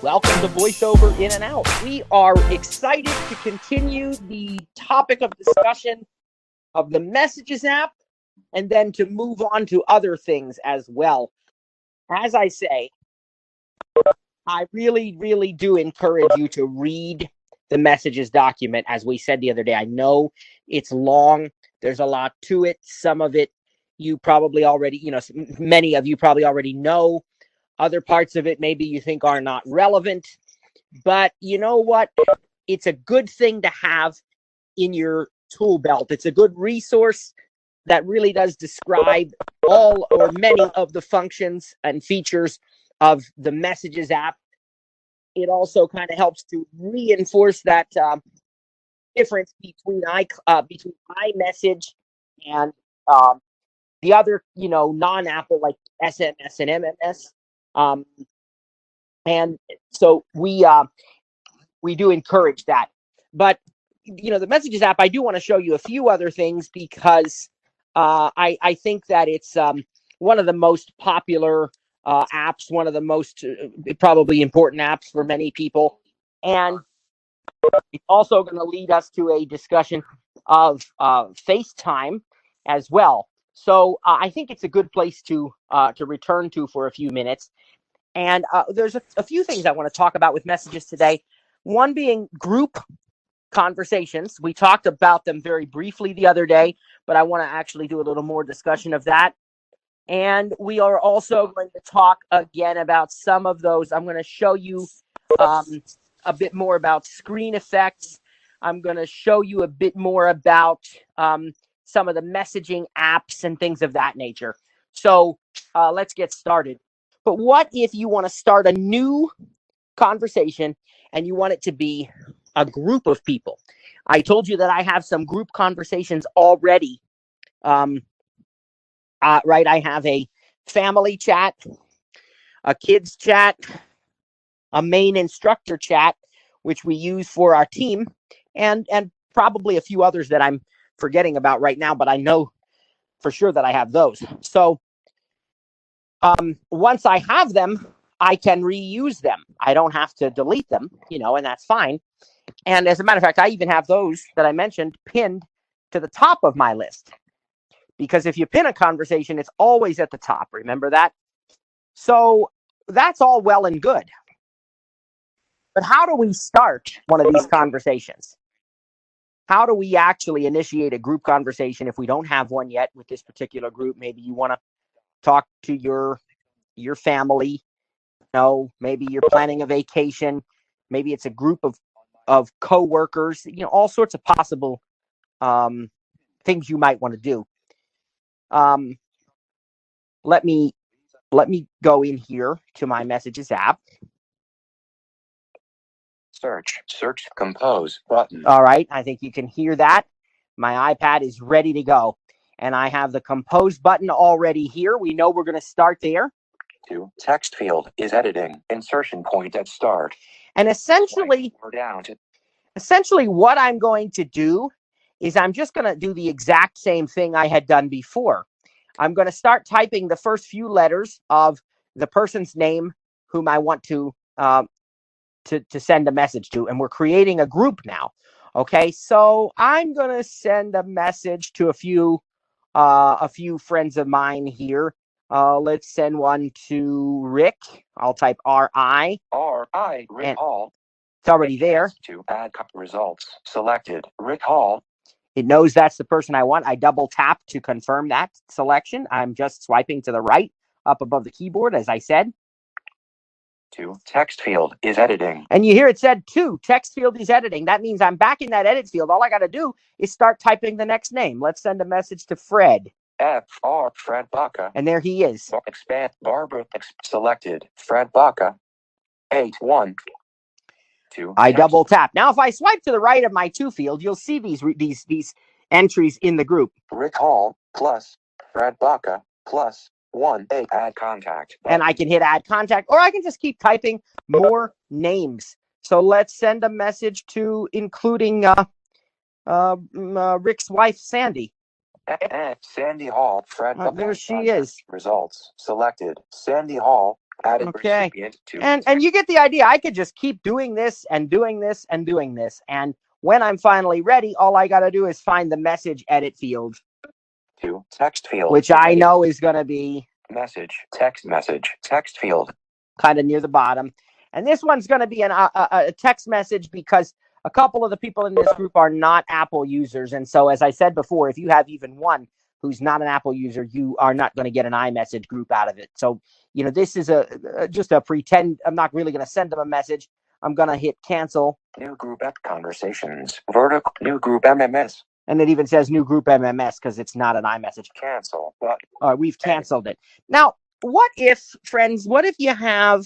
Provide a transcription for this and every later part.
Welcome to Voiceover In and Out. We are excited to continue the topic of discussion of the Messages app and then to move on to other things as well. As I say, I really do encourage you to read the Messages document. As we said the other day, I know it's long. There's a lot to it. Some of it you probably already, many of you probably already know. Other parts of it maybe you think are not relevant. But you know what? It's a good thing to have in your tool belt. It's a good resource that really does describe all or many of the functions and features of the Messages app. It also kind of helps to reinforce that difference between iMessage and the other, non-Apple like SMS and MMS. And so we do encourage that. But the Messages app, I do want to show you a few other things because I think that it's one of the most popular apps, one of the most probably important apps for many people. And it's also going to lead us to a discussion of FaceTime as well. So I think it's a good place to return to for a few minutes. And there's a few things I want to talk about with Messages today. One being group conversations. We talked about them very briefly the other day, but I want to actually do a little more discussion of that. And we are also going to talk again about some of those. I'm going to show you a bit more about screen effects. I'm going to show you a bit more about some of the messaging apps and things of that nature. So let's get started. But what if you want to start a new conversation and you want it to be a group of people? I told you that I have some group conversations already. Right, I have a family chat, a kids chat, a main instructor chat, which we use for our team, and probably a few others that I'm forgetting about right now, but I know for sure that I have those. So once I have them, I can reuse them. I don't have to delete them, and that's fine. And as a matter of fact, I even have those that I mentioned pinned to the top of my list. Because if you pin a conversation, it's always at the top. Remember that? So that's all well and good. But how do we start one of these conversations? How do we actually initiate a group conversation if we don't have one yet with this particular group? Maybe you want to talk to your family. Maybe you're planning a vacation. Maybe it's a group of coworkers. All sorts of possible things you might want to do. Let me go in here to my Messages app. Search compose button. All right, I think you can hear that. My iPad is ready to go. And I have the compose button already here. We know we're going to start there. Text field is editing. Insertion point at start. And essentially what I'm going to do is I'm just going to do the exact same thing I had done before. I'm going to start typing the first few letters of the person's name whom I want to send a message to. And we're creating a group now. Okay, so I'm going to send a message to a few friends of mine here. Let's send one to Rick. I'll type R-I. Rick Hall. It's already there. To add results selected. Rick Hall. It knows that's the person I want. I double tap to confirm that selection. I'm just swiping to the right up above the keyboard, as I said. Text field is editing. And you hear it said 2. Text field is editing. That means I'm back in that edit field. All I got to do is start typing the next name. Let's send a message to Fred. Fred Baca. And there he is. Expand Barbara selected. Fred Baca. 8-1. I double tap. Now, if I swipe to the right of my to field, you'll see these entries in the group. Rick Hall plus Fred Baca plus 1. Add contact. And I can hit add contact, or I can just keep typing more names. So let's send a message to including Rick's wife, Sandy. Sandy Hall. Fred. There she is. Results selected. Sandy Hall. Added Okay. recipient to And you get the idea. I could just keep doing this and doing this and doing this. And when I'm finally ready, all I got to do is find the message edit field, to text field, which I know is going to be message, text field. kind of near the bottom. And this one's going to be a text message because a couple of the people in this group are not Apple users. And so, as I said before, if you have even one who's not an Apple user, you are not going to get an iMessage group out of it. So, this is just a pretend. I'm not really going to send them a message. I'm going to hit cancel. New group app conversations. Vertical. New group MMS. And it even says new group MMS because it's not an iMessage. Cancel. We've canceled it. Now, what if you have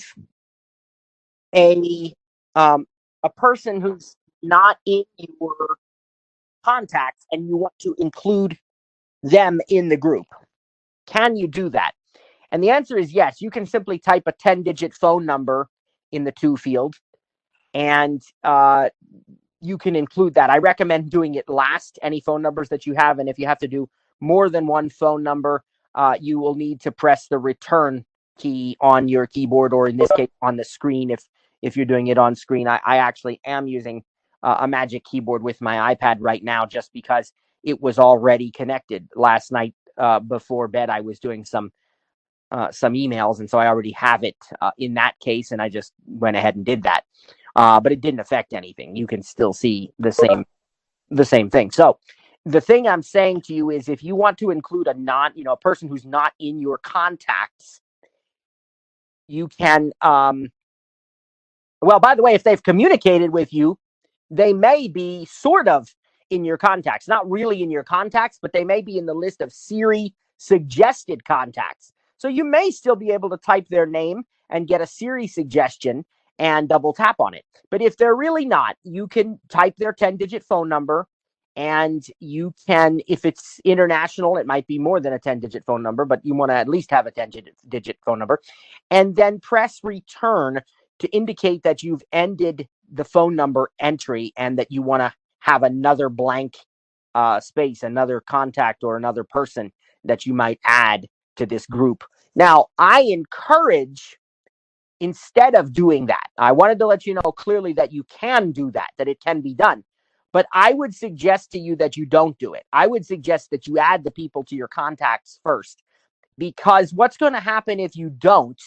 a person who's not in your contacts and you want to include them in the group? Can you do that? And the answer is yes. You can simply type a 10-digit phone number in the to field, and you can include that. I recommend doing it last, any phone numbers that you have, and if you have to do more than one phone number, you will need to press the return key on your keyboard, or in this case on the screen if you're doing it on screen. I actually am using a Magic Keyboard with my iPad right now just because it was already connected. Last night before bed, I was doing some emails, and so I already have it in that case, and I just went ahead and did that. But it didn't affect anything. You can still see the same thing. So the thing I'm saying to you is, if you want to include a person who's not in your contacts, you can, well, by the way, if they've communicated with you, they may be sort of in your contacts, not really in your contacts, but they may be in the list of Siri suggested contacts. So you may still be able to type their name and get a Siri suggestion and double tap on it. But if they're really not, you can type their 10-digit phone number, and you can, if it's international, it might be more than a 10-digit phone number, but you want to at least have a 10-digit phone number, and then press return to indicate that you've ended the phone number entry and that you want to have another blank space, another contact or another person that you might add to this group. Now, I encourage, instead of doing that, I wanted to let you know clearly that you can do that it can be done. But I would suggest to you that you don't do it. I would suggest that you add the people to your contacts first, because what's going to happen if you don't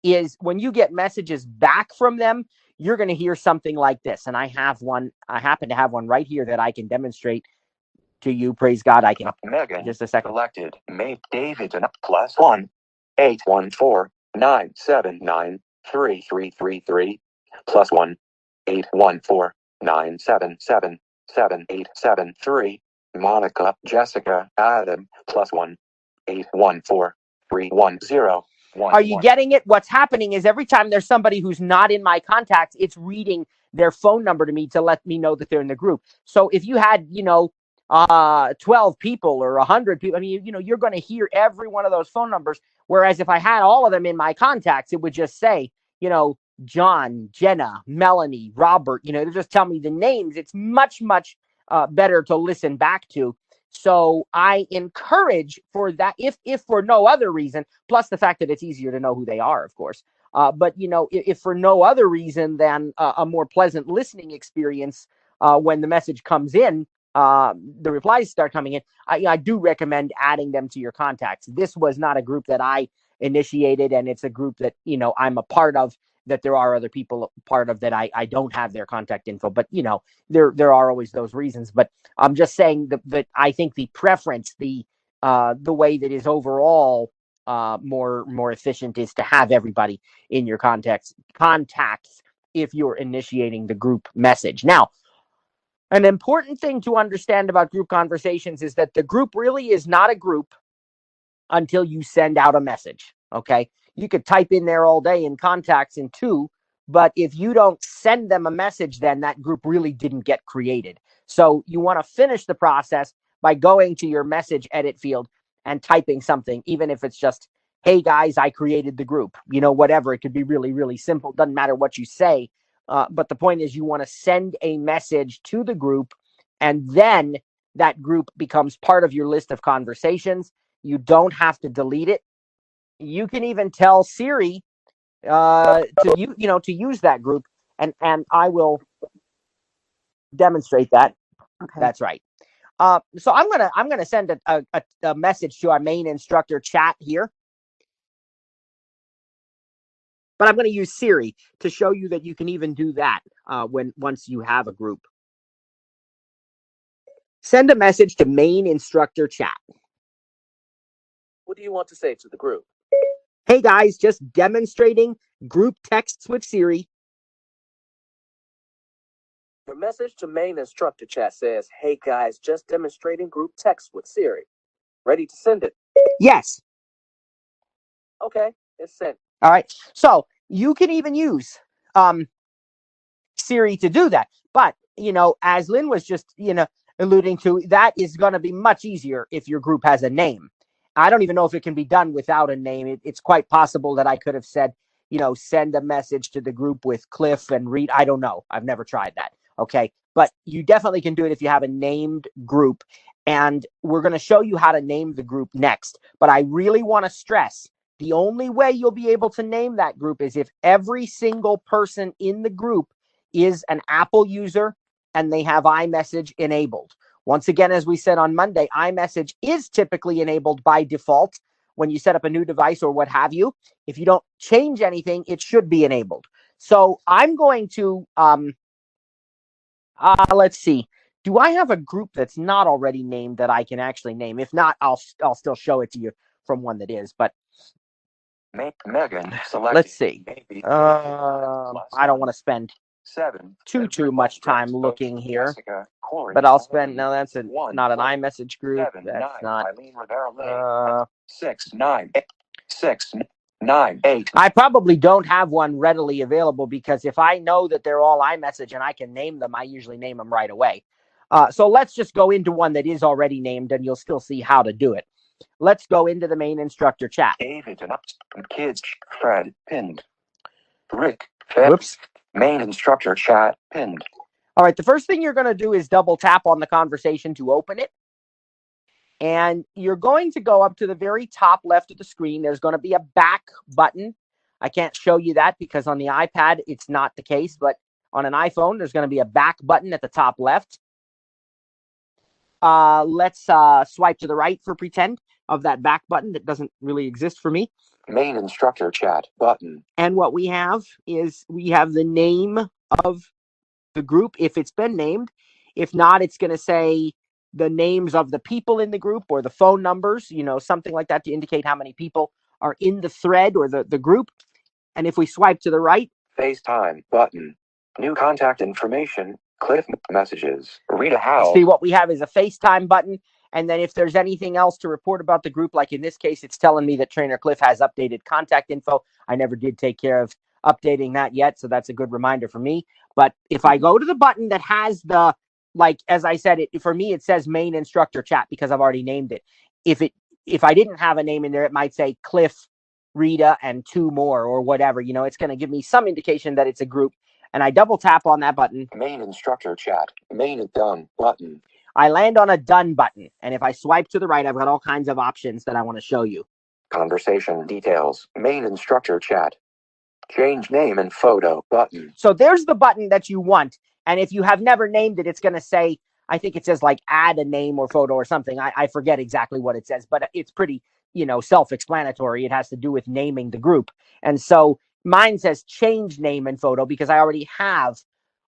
is when you get messages back from them, you're going to hear something like this. And I happen to have one right here that I can demonstrate to you. Praise God, I can. Megan, just a second. Selected. Mate David and +1 814 979 3333 +1 814 977 7873. Monica, Jessica, Adam +1 814 310 Are you getting it? What's happening is every time there's somebody who's not in my contacts, it's reading their phone number to me to let me know that they're in the group. So if you had, 12 people or 100 people, I mean, you're going to hear every one of those phone numbers. Whereas if I had all of them in my contacts, it would just say, John, Jenna, Melanie, Robert, to just tell me the names. It's much, much better to listen back to. So I encourage for that, if for no other reason, plus the fact that it's easier to know who they are, of course. But, if for no other reason than a more pleasant listening experience when the message comes in, the replies start coming in, I do recommend adding them to your contacts. This was not a group that I initiated, and it's a group that, I'm a part of, that there are other people part of that I don't have their contact info. But, there are always those reasons. But I'm just saying that I think the preference, the way that is overall more efficient is to have everybody in your contacts if you're initiating the group message. Now, an important thing to understand about group conversations is that the group really is not a group until you send out a message. Okay. You could type in there all day in contacts in to, but if you don't send them a message, then that group really didn't get created. So you want to finish the process by going to your message edit field and typing something, even if it's just, hey guys, I created the group, whatever. It could be really, really simple. Doesn't matter what you say. But the point is, you want to send a message to the group, and then that group becomes part of your list of conversations. You don't have to delete it. You can even tell Siri to use that group, and I will demonstrate that. Okay. That's right. So I'm gonna send a message to our main instructor chat here, but I'm gonna use Siri to show you that you can even do that once you have a group. Send a message to main instructor chat. What do you want to say to the group? Hey guys, just demonstrating group texts with Siri. Your message to main instructor chat says, "Hey guys, just demonstrating group text with Siri." Ready to send it? Yes. Okay, it's sent. All right. So you can even use Siri to do that. But, as Lynn was just, alluding to, that is going to be much easier if your group has a name. I don't even know if it can be done without a name. It's quite possible that I could have said, send a message to the group with Cliff and Reed. I don't know. I've never tried that. Okay. But you definitely can do it if you have a named group. And we're going to show you how to name the group next. But I really want to stress, the only way you'll be able to name that group is if every single person in the group is an Apple user and they have iMessage enabled. Once again, as we said on Monday, iMessage is typically enabled by default when you set up a new device or what have you. If you don't change anything, it should be enabled. So I'm going to, let's see. Do I have a group that's not already named that I can actually name? If not, I'll still show it to you from one that is. But Megan, select. let's see. I don't want to spend 7. too much time looking here. Jessica, Corey, But I'll spend, Eileen, no, that's not an iMessage group. 7, That's 9, not. Eileen Rivera, 6, 9, 8, 6, 9, 8. I probably don't have one readily available because if I know that they're all iMessage and I can name them, I usually name them right away. So let's just go into one that is already named and you'll still see how to do it. Let's go into the main instructor chat. David and kids, Fred, pinned. Rick, Whoops. Main instructor chat, pinned. All right, the first thing you're going to do is double tap on the conversation to open it. And you're going to go up to the very top left of the screen. There's going to be a back button. I can't show you that because on the iPad, it's not the case. But on an iPhone, there's going to be a back button at the top left. Let's swipe to the right for pretend of that back button that doesn't really exist for me. Main instructor chat button. And what we have is we have the name of the group if it's been named. If not, it's going to say the names of the people in the group or the phone numbers, something like that to indicate how many people are in the thread or the group. And if we swipe to the right, FaceTime button. New contact information. Cliff messages. Rita Howe. see what we have is a FaceTime button. And then if there's anything else to report about the group, like in this case, it's telling me that Trainer Cliff has updated contact info. I never did take care of updating that yet, so that's a good reminder for me. But if I go to the button that has the, as I said, for me, it says main instructor chat because I've already named it. If I didn't have a name in there, it might say Cliff, Rita, and 2 more or whatever. It's going to give me some indication that it's a group. And I double tap on that button. Main instructor chat. Main done button. I land on a done button. And if I swipe to the right, I've got all kinds of options that I want to show you. Conversation details. Main instructor chat. Change name and photo button. So there's the button that you want. And if you have never named it, it's going to say, I think it says add a name or photo or something. I forget exactly what it says, but it's pretty, self-explanatory. It has to do with naming the group. And so mine says change name and photo because I already have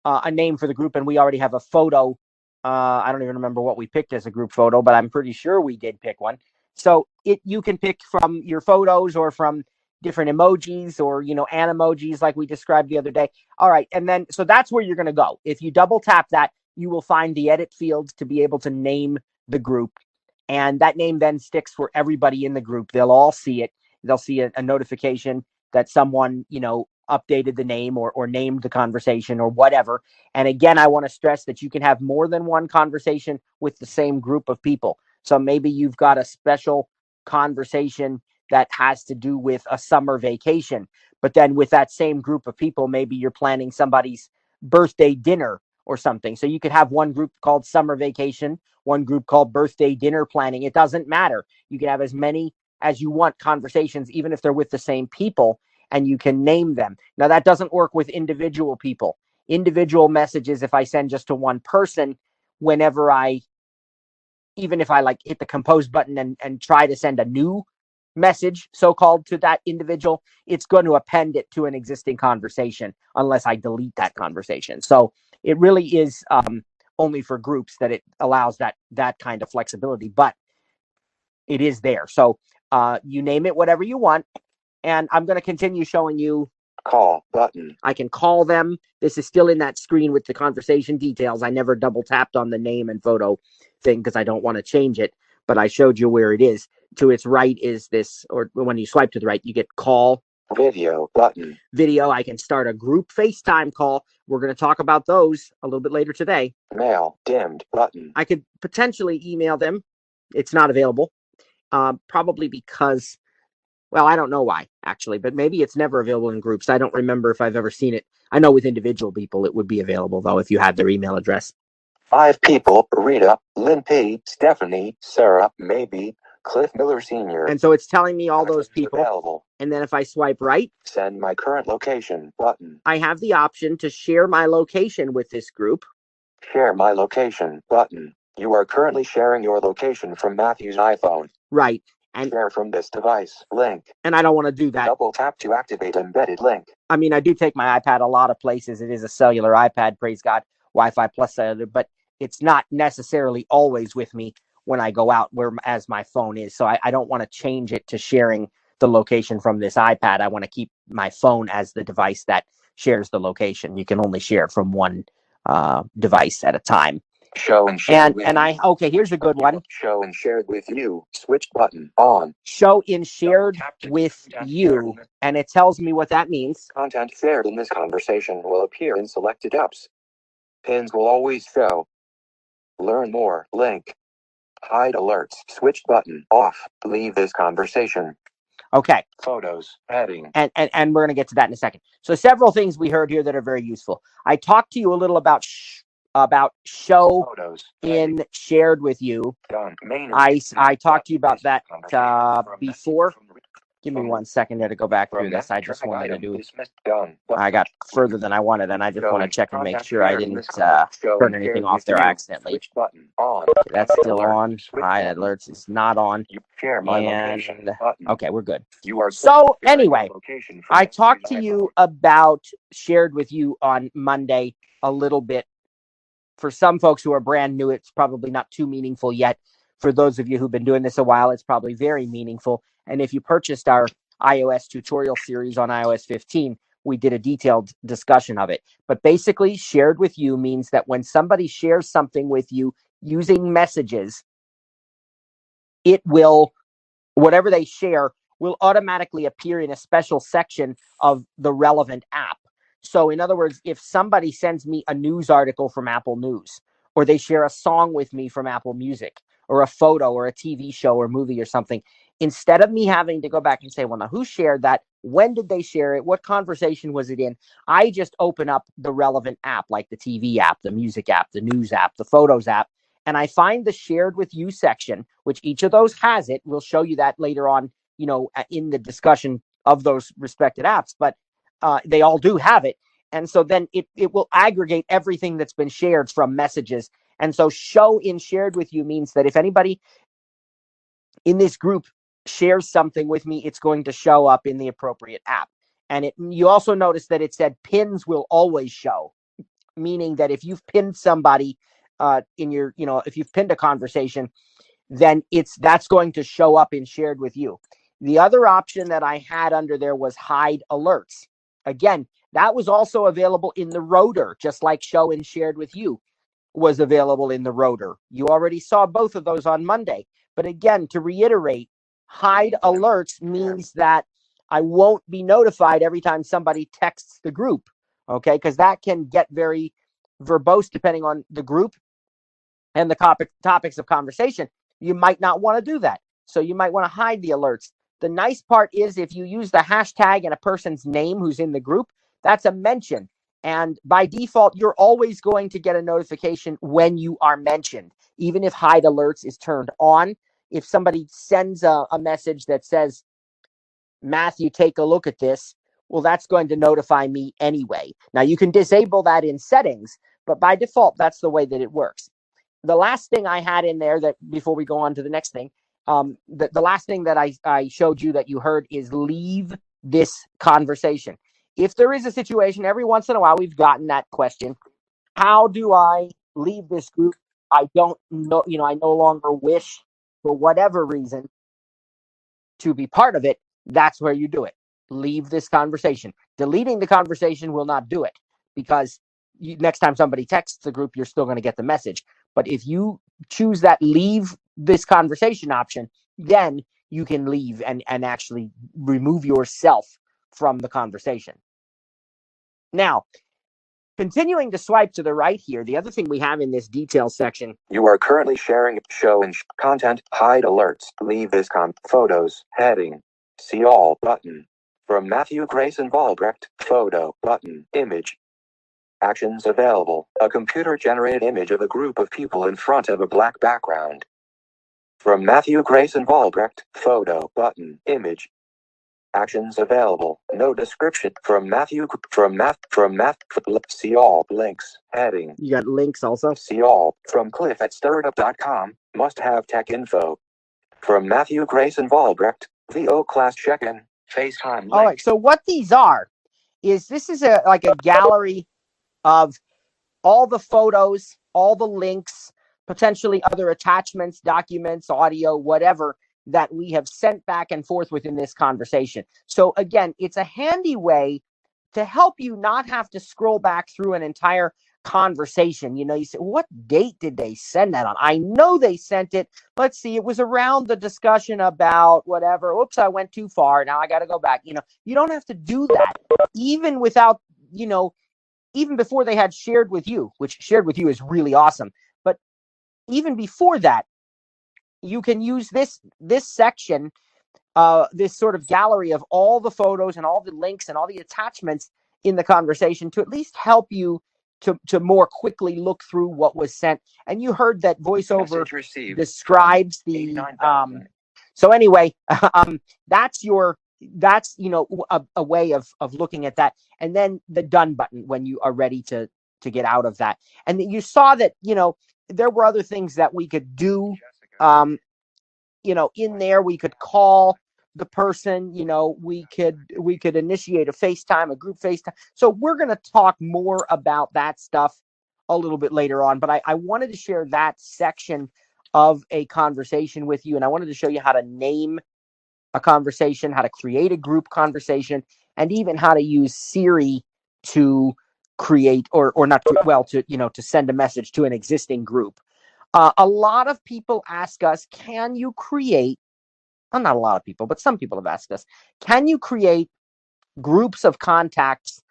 a name for the group and we already have a photo. I don't even remember what we picked as a group photo, but I'm pretty sure we did pick one. So you can pick from your photos or from different emojis or, animojis like we described the other day. All right. And then, so that's where you're going to go. If you double tap that, you will find the edit fields to be able to name the group. And that name then sticks for everybody in the group. They'll all see it. They'll see a notification that someone, updated the name or named the conversation or whatever. And again, I want to stress that you can have more than one conversation with the same group of people. So maybe you've got a special conversation that has to do with a summer vacation. But then with that same group of people, maybe you're planning somebody's birthday dinner or something. So you could have one group called summer vacation, one group called birthday dinner planning. It doesn't matter. You can have as many as you want conversations, even if they're with the same people. and you can name them. Now, that doesn't work with individual people. Individual messages, if I send just to one person, whenever even if I like hit the compose button and try to send a new message, so-called, to that individual, it's going to append it to an existing conversation unless I delete that conversation. So it really is only for groups that it allows that kind of flexibility, but it is there. So you name it whatever you want, and I'm going to continue showing you. Call button. I can call them. This is still in that screen with the conversation details. I never double tapped on the name and photo thing because I don't want to change it, but I showed you where it is. To its right is this, or when you swipe to the right, you get call. Video button. Video, I can start a group FaceTime call. We're going to talk about those a little bit later today. Mail dimmed button. I could potentially email them. It's not available. Probably because, well, I don't know why, actually, but maybe it's never available in groups. I don't remember if I've ever seen it. I know with individual people it would be available, though, if you had their email address. 5 people: Rita, Lynn P., Stephanie, Sarah, maybe, Cliff Miller Sr. And so it's telling me all those people. Available. And then if I swipe right, send my current location button. I have the option to share my location with this group. Share my location button. You are currently sharing your location from Matthew's iPhone. Right. And share from this device link. And I don't want to do that. Double tap to activate embedded link. I mean, I do take my iPad a lot of places. It is a cellular iPad, praise God, Wi-Fi plus cellular, but it's not necessarily always with me when I go out, where as my phone is. So I don't want to change it to sharing the location from this iPad. I want to keep my phone as the device that shares the location. You can only share from one device at a time. Show and share with okay, here's a good one. Show and shared with you. Switch button on. Show in shared with you. And it tells me what that means. Content shared in this conversation will appear in selected apps. Pins will always show. Learn more. Link. Hide alerts. Switch button off. Leave this conversation. Okay. Photos. Adding. And we're going to get to that in a second. So several things we heard here that are very useful. I talked to you a little about show photos in shared with you. Done. I talked to you about that before. Give me 1 second there to go back through this. I just wanted to do. I got further than I wanted, and I just want to check and make sure I didn't turn anything off there accidentally. That's still on. Hide alerts is not on. And okay, we're good. So anyway, I talked to you about shared with you on Monday a little bit. For some folks who are brand new, it's probably not too meaningful yet. For those of you who've been doing this a while, it's probably very meaningful. And if you purchased our iOS tutorial series on iOS 15, we did a detailed discussion of it. But basically, shared with you means that when somebody shares something with you using messages, it will, whatever they share, will automatically appear in a special section of the relevant app. So in other words, if somebody sends me a news article from Apple News, or they share a song with me from Apple Music, or a photo or a TV show or movie or something, instead of me having to go back and say, well, now who shared that? When did they share it? What conversation was it in? I just open up the relevant app, like the TV app, the music app, the news app, the photos app, and I find the shared with you section, which each of those has it. We'll show you that later on, in the discussion of those respected apps, but they all do have it. And so then it will aggregate everything that's been shared from messages. And so show in shared with you means that if anybody in this group shares something with me, it's going to show up in the appropriate app. And you also notice that it said pins will always show, meaning that if you've pinned somebody in your, if you've pinned a conversation, then that's going to show up in shared with you. The other option that I had under there was hide alerts. Again, that was also available in the rotor, just like show and shared with you was available in the rotor. You already saw both of those on Monday. But again, to reiterate, hide alerts means that I won't be notified every time somebody texts the group, okay? Because that can get very verbose depending on the group and the topics of conversation. You might not want to do that. So you might want to hide the alerts. The nice part is if you use the hashtag and a person's name who's in the group, that's a mention. And by default, you're always going to get a notification when you are mentioned, even if hide alerts is turned on. If somebody sends a message that says, Matthew, take a look at this, well, that's going to notify me anyway. Now, you can disable that in settings, but by default, that's the way that it works. The last thing I had in there, that before we go on to the next thing, the last thing that I showed you that you heard is leave this conversation. If there is a situation, every once in a while, we've gotten that question, how do I leave this group? I don't know, I no longer wish, for whatever reason, to be part of it. That's where you do it. Leave this conversation. Deleting the conversation will not do it, because next time somebody texts the group, you're still going to get the message. But if you choose that leave this conversation option, then you can leave and actually remove yourself from the conversation. Now, continuing to swipe to the right here, the other thing we have in this details section. You are currently sharing show and content. Hide alerts. Leave this photos. Heading. See all button. From Matthew Grayson Valbrecht. Photo button. Image. Actions available. A computer-generated image of a group of people in front of a black background. From Matthew Grayson Valbrecht. Photo button. Image. Actions available. No description. From Matthew. See all links. Heading. You got links also. See all. From Cliff at stirredup.com. Must have tech info. From Matthew Grayson Valbrecht. VO class check-in. Facetime Link. All right. So what these are is this is like a gallery of all the photos, all the links, potentially other attachments, documents, audio, whatever, that we have sent back and forth within this conversation. So again, it's a handy way to help you not have to scroll back through an entire conversation. You say, what date did they send that on? I know they sent it. Let's see, it was around the discussion about whatever. Oops, I went too far. Now I got to go back. You don't have to do that, even without, even before they had shared with you, which shared with you is really awesome. But even before that, you can use this section, this sort of gallery of all the photos and all the links and all the attachments in the conversation to at least help you to more quickly look through what was sent. And you heard that VoiceOver describes the so anyway, that's a way of looking at that. And then the done button when you are ready to get out of that. And you saw that there were other things that we could do. In there we could call the person, we could initiate a FaceTime, a group FaceTime. So we're going to talk more about that stuff a little bit later on, but I wanted to share that section of a conversation with you. And I wanted to show you how to name a conversation, how to create a group conversation, and even how to use Siri to create or not, to send a message to an existing group. A lot of people ask us, can you create, well, not a lot of people, but some people have asked us, can you create groups of contacts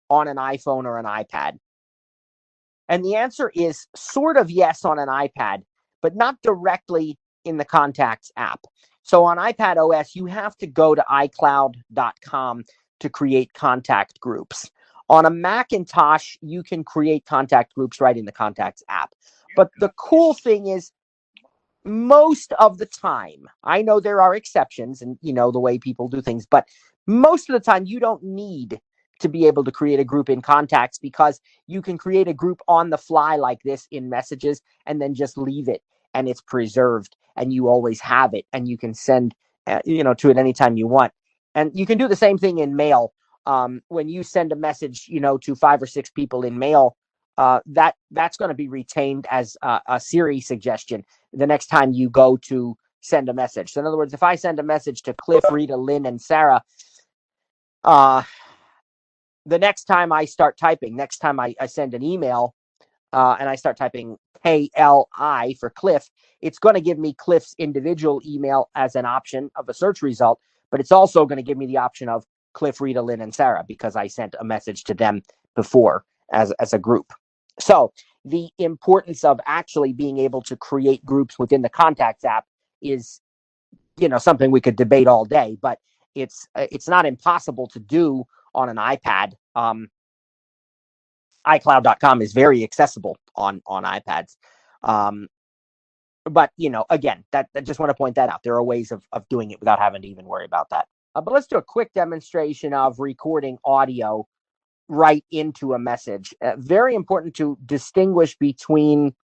on an iPhone or an iPad? And the answer is sort of yes on an iPad, but not directly in the Contacts app. So on iPad OS, you have to go to iCloud.com to create contact groups. On a Macintosh, you can create contact groups right in the Contacts app. But the cool thing is, most of the time, I know there are exceptions and, the way people do things, but most of the time you don't need to be able to create a group in Contacts, because you can create a group on the fly like this in Messages and then just leave it, and it's preserved and you always have it, and you can send, to it anytime you want. And you can do the same thing in Mail. When you send a message, to 5 or 6 people in Mail, that's going to be retained as a Siri suggestion the next time you go to send a message. So in other words, if I send a message to Cliff, Rita, Lynn, and Sarah, the next time I start typing, next time I send an email and I start typing KLI for Cliff, it's going to give me Cliff's individual email as an option of a search result, but it's also going to give me the option of Cliff, Rita, Lynn, and Sarah, because I sent a message to them before as a group. So the importance of actually being able to create groups within the Contacts app is, something we could debate all day, but it's not impossible to do on an iPad. iCloud.com is very accessible on iPads. But, again, that I just want to point that out. There are ways of doing it without having to even worry about that. But let's do a quick demonstration of recording audio right into a message. Very important to distinguish between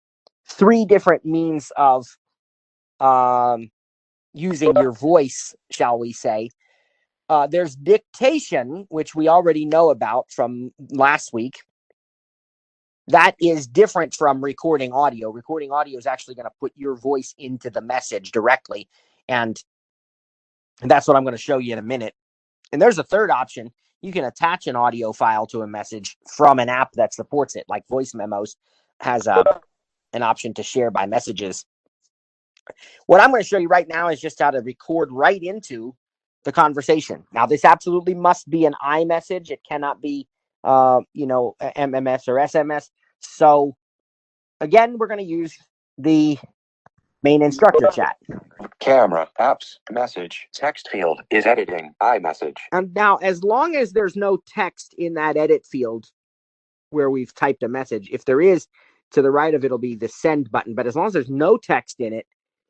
three different means of using your voice, shall we say. There's dictation, which we already know about from last week. That is different from recording audio. Recording audio is actually going to put your voice into the message directly. And that's what I'm going to show you in a minute. And there's a third option. You can attach an audio file to a message from an app that supports it, like Voice Memos has an option to share by messages. What I'm going to show you right now is just how to record right into the conversation. Now, this absolutely must be an iMessage. It cannot be, MMS or SMS. So, again, we're going to use the main instructor chat. Camera, apps, message, text field is editing, iMessage. And now, as long as there's no text in that edit field where we've typed a message, if there is, to the right of it will be the send button. But as long as there's no text in it,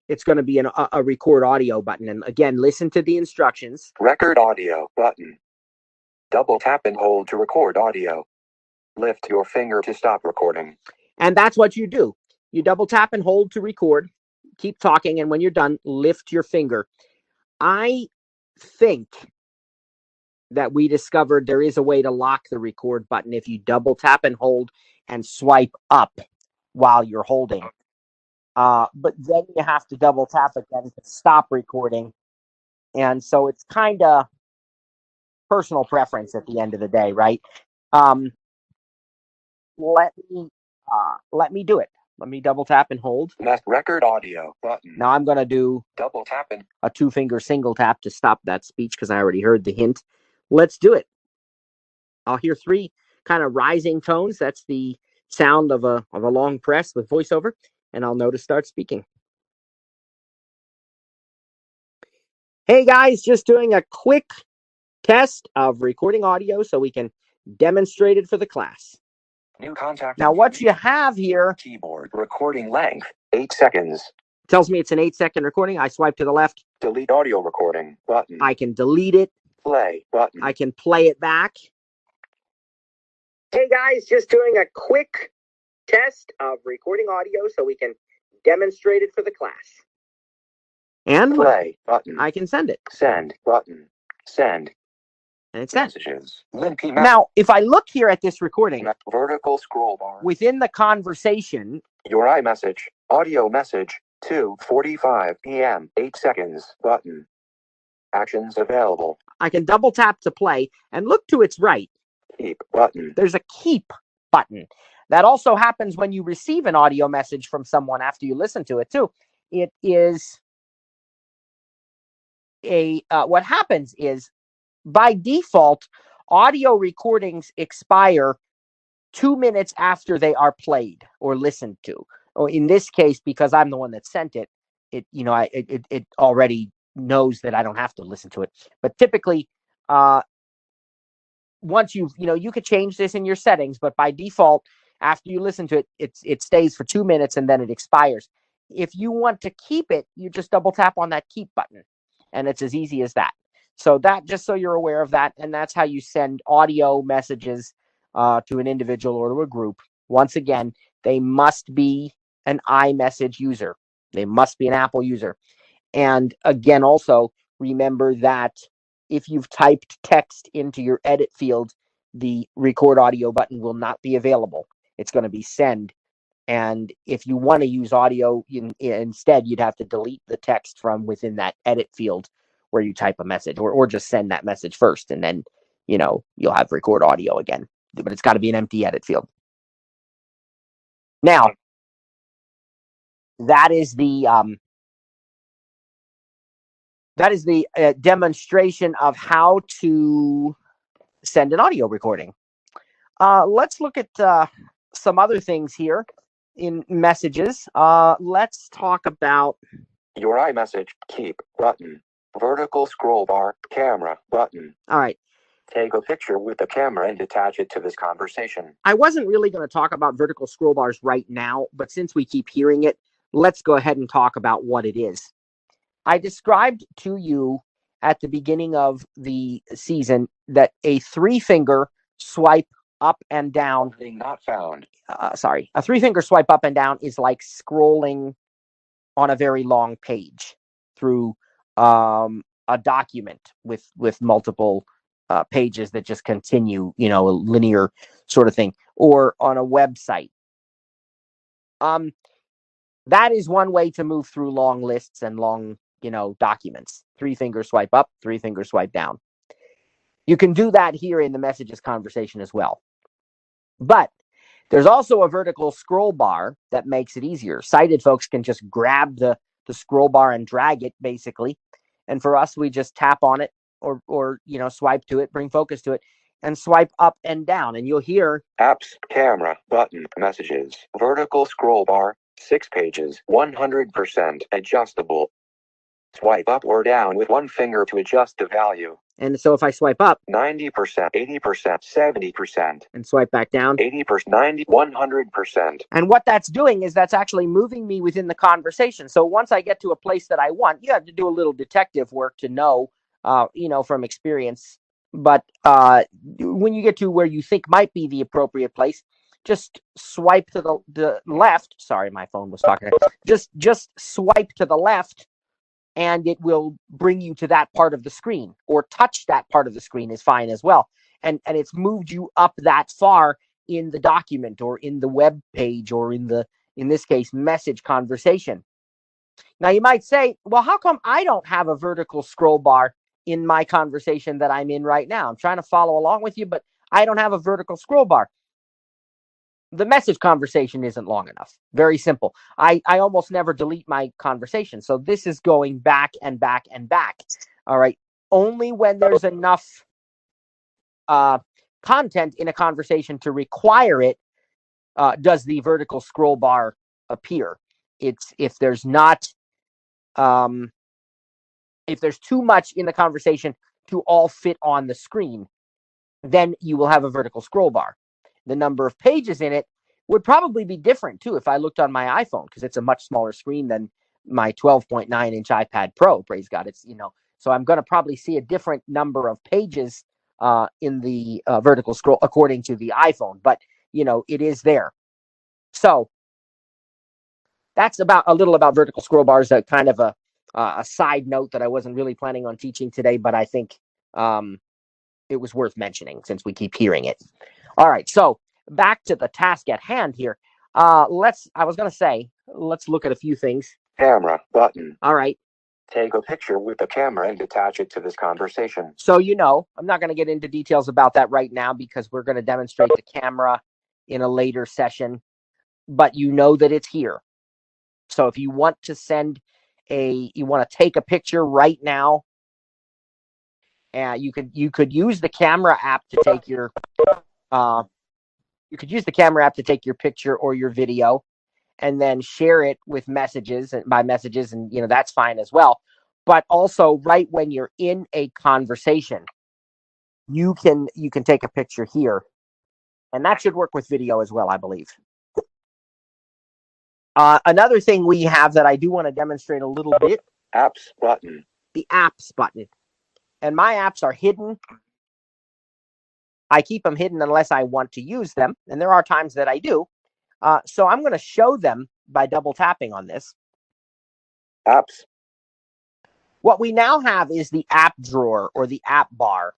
it's going to be a record audio button. And again, listen to the instructions. Record audio button. Double tap and hold to record audio. Lift your finger to stop recording. And that's what you do. You double tap and hold to record. Keep talking. And when you're done, lift your finger. I think that we discovered there is a way to lock the record button if you double tap and hold and swipe up while you're holding. But then you have to double tap again to stop recording. And so it's kind of personal preference at the end of the day, right? Let me do it. Let me double tap and hold. Record audio button. Now I'm going to do double tap and a 2-finger single tap to stop that speech because I already heard the hint. Let's do it. I'll hear 3 kind of rising tones. That's the sound of a long press with voiceover. And I'll know to start speaking. Hey guys, just doing a quick test of recording audio so we can demonstrate it for the class. New contact. Now what you have here, keyboard recording length 8 seconds. Tells me it's an 8-second recording. I swipe to the left. Delete audio recording button. I can delete it. Play button. I can play it back. Hey guys, just doing a quick test of recording audio so we can demonstrate it for the class. And play button. I can send it. Send button. Send. And it's sent. Messages. Link. Now, if I look here at this recording, vertical scroll bar. Within the conversation, your iMessage, audio message, 2:45 p.m., 8 seconds, button. Actions available. I can double tap to play and look to its right. Keep button. There's a keep button. That also happens when you receive an audio message from someone after you listen to it too. It is what happens is, by default, audio recordings expire 2 minutes after they are played or listened to. Or in this case, because I'm the one that sent it, it already knows that I don't have to listen to it. But typically, once you could change this in your settings, but by default, after you listen to it, it stays for 2 minutes and then it expires. If you want to keep it, you just double tap on that keep button, and it's as easy as that. So that, just so you're aware of that, and that's how you send audio messages to an individual or to a group. Once again, they must be an iMessage user. They must be an Apple user. And again, also remember that if you've typed text into your edit field, the record audio button will not be available. It's going to be send. And if you want to use audio instead, you'd have to delete the text from within that edit field where you type a message, or just send that message first, and then you'll have record audio again. But it's got to be an empty edit field. Now, that is the demonstration of how to send an audio recording. Let's look at some other things here in messages. Let's talk about your iMessage keep button, vertical scroll bar, camera button. All right. Take a picture with the camera and attach it to this conversation. I wasn't really going to talk about vertical scroll bars right now, but since we keep hearing it, let's go ahead and talk about what it is. I described to you at the beginning of the season that a 3-finger swipe up and down. Not found. A 3-finger swipe up and down is like scrolling on a very long page through a document with multiple pages that just continue, a linear sort of thing, or on a website. That is one way to move through long lists and long, documents. 3-finger swipe up, 3-finger swipe down. You can do that here in the messages conversation as well. But there's also a vertical scroll bar that makes it easier. Sighted folks can just grab the scroll bar and drag it, basically. And for us, we just tap on it or swipe to it, bring focus to it, and swipe up and down. And you'll hear apps, camera, button, messages, vertical scroll bar, 6 pages, 100% adjustable. Swipe up or down with 1 finger to adjust the value. And so if I swipe up, 90%, 80%, 70%. And swipe back down, 80%, 90, 100%. And what that's doing is that's actually moving me within the conversation. So once I get to a place that I want, you have to do a little detective work to know, from experience. But when you get to where you think might be the appropriate place, just swipe to the left. Sorry, my phone was talking. Just swipe to the left, and it will bring you to that part of the screen, or touch that part of the screen is fine as well. And it's moved you up that far in the document or in the web page or in this case, message conversation. Now you might say, well, how come I don't have a vertical scroll bar in my conversation that I'm in right now? I'm trying to follow along with you, but I don't have a vertical scroll bar. The message conversation isn't long enough. Very simple. I almost never delete my conversation. So this is going back and back and back. All right. Only when there's enough content in a conversation to require it does the vertical scroll bar appear. If there's too much in the conversation to all fit on the screen, then you will have a vertical scroll bar. The number of pages in it would probably be different too if I looked on my iPhone, because it's a much smaller screen than my 12.9-inch iPad Pro. Praise God, it's so I'm going to probably see a different number of pages in the vertical scroll according to the iPhone, but it is there. So that's a little about vertical scroll bars. A kind of a side note that I wasn't really planning on teaching today, but I think it was worth mentioning since we keep hearing it. All right, so back to the task at hand here. Let's look at a few things. Camera button. All right. Take a picture with the camera and attach it to this conversation. So, I'm not going to get into details about that right now because we're going to demonstrate the camera in a later session, but you know that it's here. So if you want to take a picture right now, you could use the camera app to take your picture or your video, and then share it with messages and by messages, and that's fine as well. But also, right when you're in a conversation, you can take a picture here, and that should work with video as well, I believe. Another thing we have that I do want to demonstrate a little bit. Apps button. The apps button. And my apps are hidden. I keep them hidden unless I want to use them. And there are times that I do. So I'm going to show them by double tapping on this. Apps. What we now have is the app drawer or the app bar.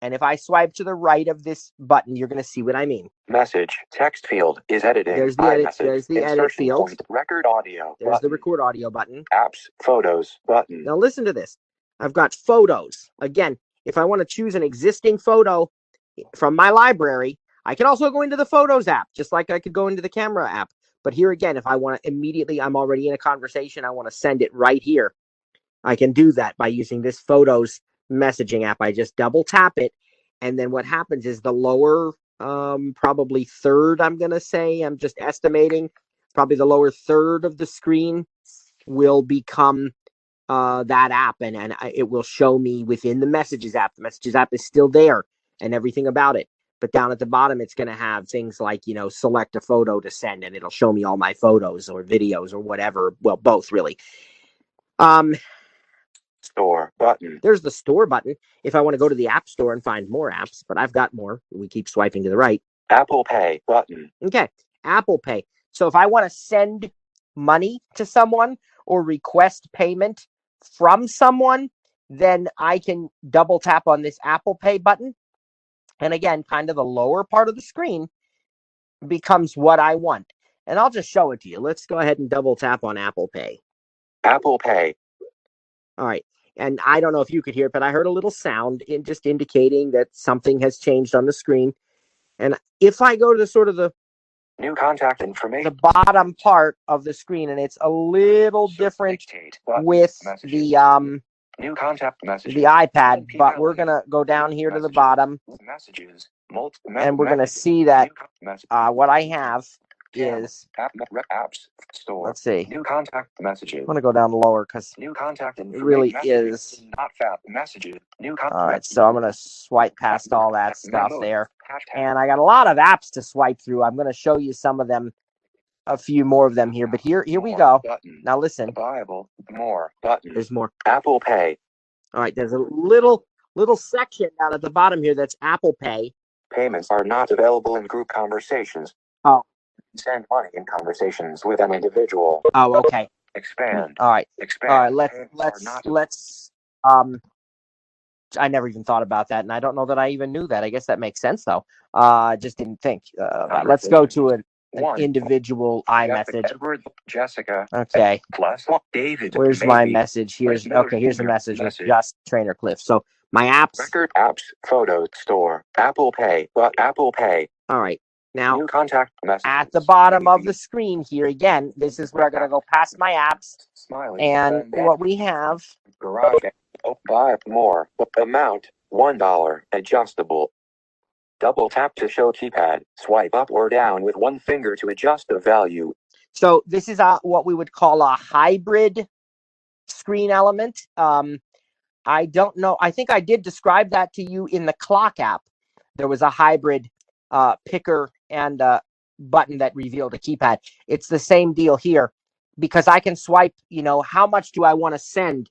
And if I swipe to the right of this button, you're going to see what I mean. Message text field is editing. There's the edit field. Point, record audio. There's the record audio button. Apps, photos button. Now listen to this. I've got photos. Again, if I want to choose an existing photo from my library, I can also go into the Photos app, just like I could go into the Camera app. But here again, if I want to immediately, I'm already in a conversation, I want to send it right here, I can do that by using this Photos messaging app. I just double tap it, and then what happens is the lower, probably third, I'm just estimating, probably the lower third of the screen will become that app, and it will show me within the Messages app. The Messages app is still there and everything about it. But down at the bottom, it's going to have things like, select a photo to send, and it'll show me all my photos or videos or whatever. Well, both really. Store button. There's the store button if I want to go to the App Store and find more apps, but I've got more. We keep swiping to the right. Apple Pay button. Okay, Apple Pay. So if I want to send money to someone or request payment from someone, then I can double tap on this Apple Pay button. And again, kind of the lower part of the screen becomes what I want. And I'll just show it to you. Let's go ahead and double tap on Apple Pay. Apple Pay. All right. And I don't know if you could hear it, but I heard a little sound just indicating that something has changed on the screen. And if I go to the sort of the New contact information. the bottom part of the screen, and it's a little different with the New contact message. the iPad, but we're gonna go down here to the bottom, Messages. and we're gonna see that what I have is, apps store. let's see, New contact messages. I'm gonna go down lower because New contact it really messages. is. Not fat messages. New contact. All right, so I'm gonna swipe past all that stuff there, and I got a lot of apps to swipe through. I'm gonna show you some of them, a few more of them here, but here we go. Button. Now listen, Bible. More button. there's more. Apple Pay. All right, there's a little section down at the bottom here that's Apple Pay. Payments are not available in group conversations. Oh. Send money in conversations with an individual. Oh, okay. Expand. All right. Expand. All right. Payments are Let's. I never even thought about that, and I don't know that I even knew that. I guess that makes sense, though. I just didn't think. Let's go to an individual iMessage. Edward, Jessica. Okay. Plus David. Where's my message? Here's the message. It's just Trainer Cliff. So my apps. Record apps, photos, store, Apple Pay, Apple Pay. All right. Now, new contact messages. At the bottom of the screen here, again, this is where I'm going to go past my apps. Smiley. And what we have. Garage. Buy more. Amount, $1. Adjustable. Double tap to show keypad. Swipe up or down with one finger to adjust the value. So this is what we would call a hybrid screen element. I don't know. I think I did describe that to you in the clock app. There was a hybrid picker and button that revealed a keypad. It's the same deal here because I can swipe, how much do I want to send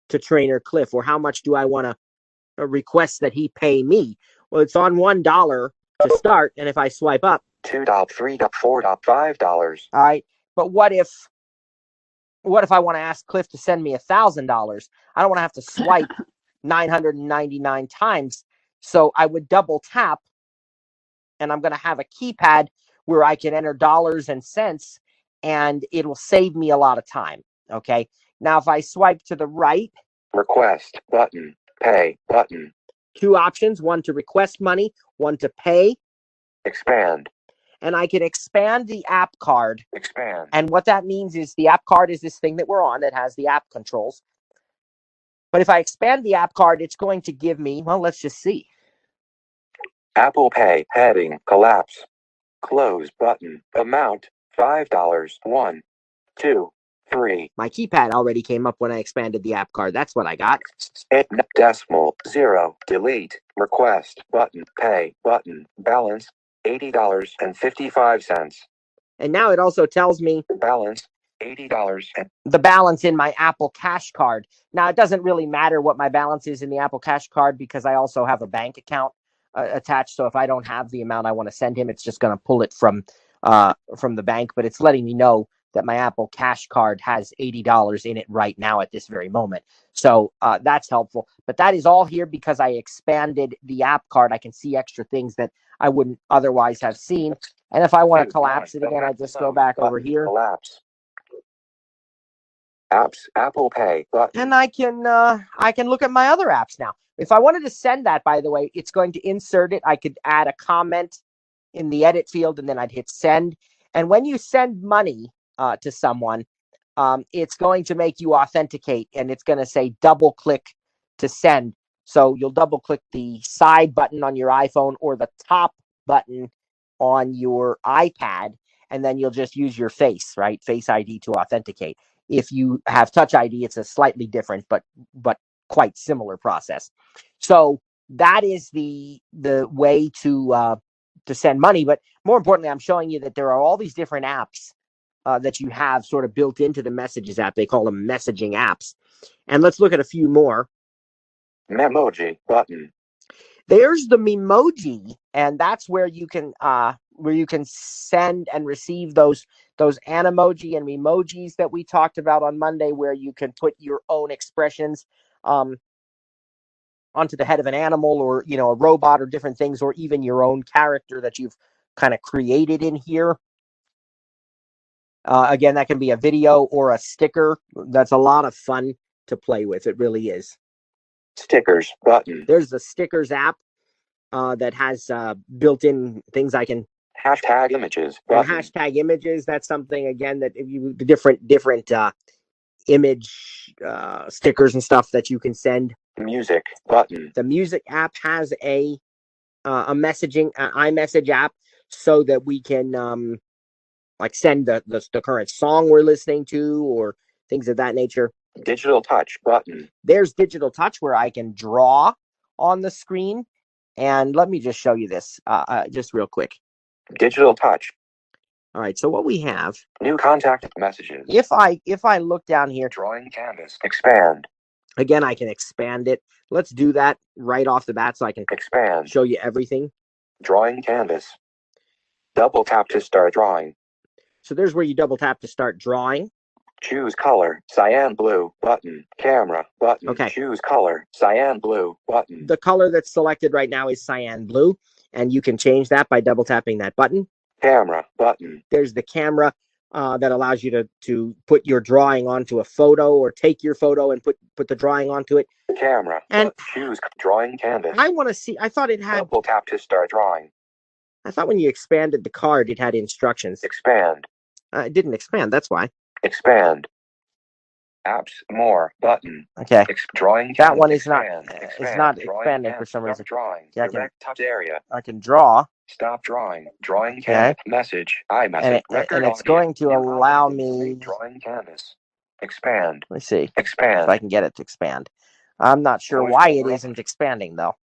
to Trainer Cliff, or how much do I want to request that he pay me? Well, it's on $1 to start, and if I swipe up, $2, $3, $4, $5. All right, but what if I want to ask Cliff to send me $1,000? I don't want to have to swipe 999 times, so I would double tap, and I'm going to have a keypad where I can enter dollars and cents, and it'll save me a lot of time. Okay. Now, if I swipe to the right, request button, pay button. Two options, one to request money, one to pay. Expand. And I can expand the app card. Expand. And what that means is the app card is this thing that we're on that has the app controls. But if I expand the app card, it's going to give me, well, let's just see. Apple Pay, heading, collapse. Close button, amount, $5, 1, 2, 3. My keypad already came up when I expanded the app card. That's what I got. Decimal, 0, delete, request, button, pay, button, balance, $80.55. And now it also tells me balance, $80. The balance in my Apple Cash card. Now, it doesn't really matter what my balance is in the Apple Cash card because I also have a bank account attached. So if I don't have the amount I want to send him, it's just going to pull it from the bank. But it's letting me know that my Apple Cash card has $80 in it right now at this very moment. So that's helpful. But that is all here because I expanded the app card. I can see extra things that I wouldn't otherwise have seen. And if I want to collapse it again, I just go back over here. Collapse. Apps, Apple Pay button. And I can look at my other apps now. If I wanted to send that, by the way, it's going to insert it. I could add a comment in the edit field, and then I'd hit send. And when you send money to someone, it's going to make you authenticate, and it's going to say double click to send. So you'll double click the side button on your iPhone or the top button on your iPad, and then you'll just use your face, right? Face ID to authenticate. If you have Touch ID, it's a slightly different, but quite similar process. So that is the way to send money. But more importantly, I'm showing you that there are all these different apps that you have sort of built into the Messages app. They call them messaging apps. And let's look at a few more. Memoji button. There's the Memoji, and that's where you can send and receive those Animoji and Memojis that we talked about on Monday, where you can put your own expressions onto the head of an animal, or a robot, or different things, or even your own character that you've kind of created in here. Again, that can be a video or a sticker. That's a lot of fun to play with. It really is. Stickers button. There's the Stickers app that has built-in things I can... Hashtag images button. And hashtag images, that's something, again, that if you... The different image stickers and stuff that you can send. Music button. The Music app has a messaging, iMessage app, so that we can... like send the current song we're listening to, or things of that nature. Digital Touch button. There's Digital Touch, where I can draw on the screen. And let me just show you this just real quick. Digital Touch. All right, so what we have... New contact messages. If I look down here... Drawing canvas. Expand. Again, I can expand it. Let's do that right off the bat so I can expand. Show you everything. Drawing canvas. Double tap to start drawing. So there's where you double tap to start drawing. Choose color, cyan blue, button, camera, button. Okay. Choose color, cyan blue, button. The color that's selected right now is cyan blue, and you can change that by double tapping that button. Camera, button. There's the camera that allows you to put your drawing onto a photo, or take your photo and put the drawing onto it. Camera, and choose drawing canvas. I want to see, I thought it had... Double tap to start drawing. I thought when you expanded the card, it had instructions. Expand. It didn't expand, that's why. Expand. Apps, more, button. Okay. Drawing canvas. That one is expand. not, Expand. it's not Drawing expanding canvas. for some reason. Drawing. Yeah, Direct touch area. I can draw. Stop drawing. Drawing canvas. Message. iMessage. And it's going to allow me... Drawing canvas. Expand. Let's see. Expand. If I can get it to expand. I'm not sure why it isn't expanding, though.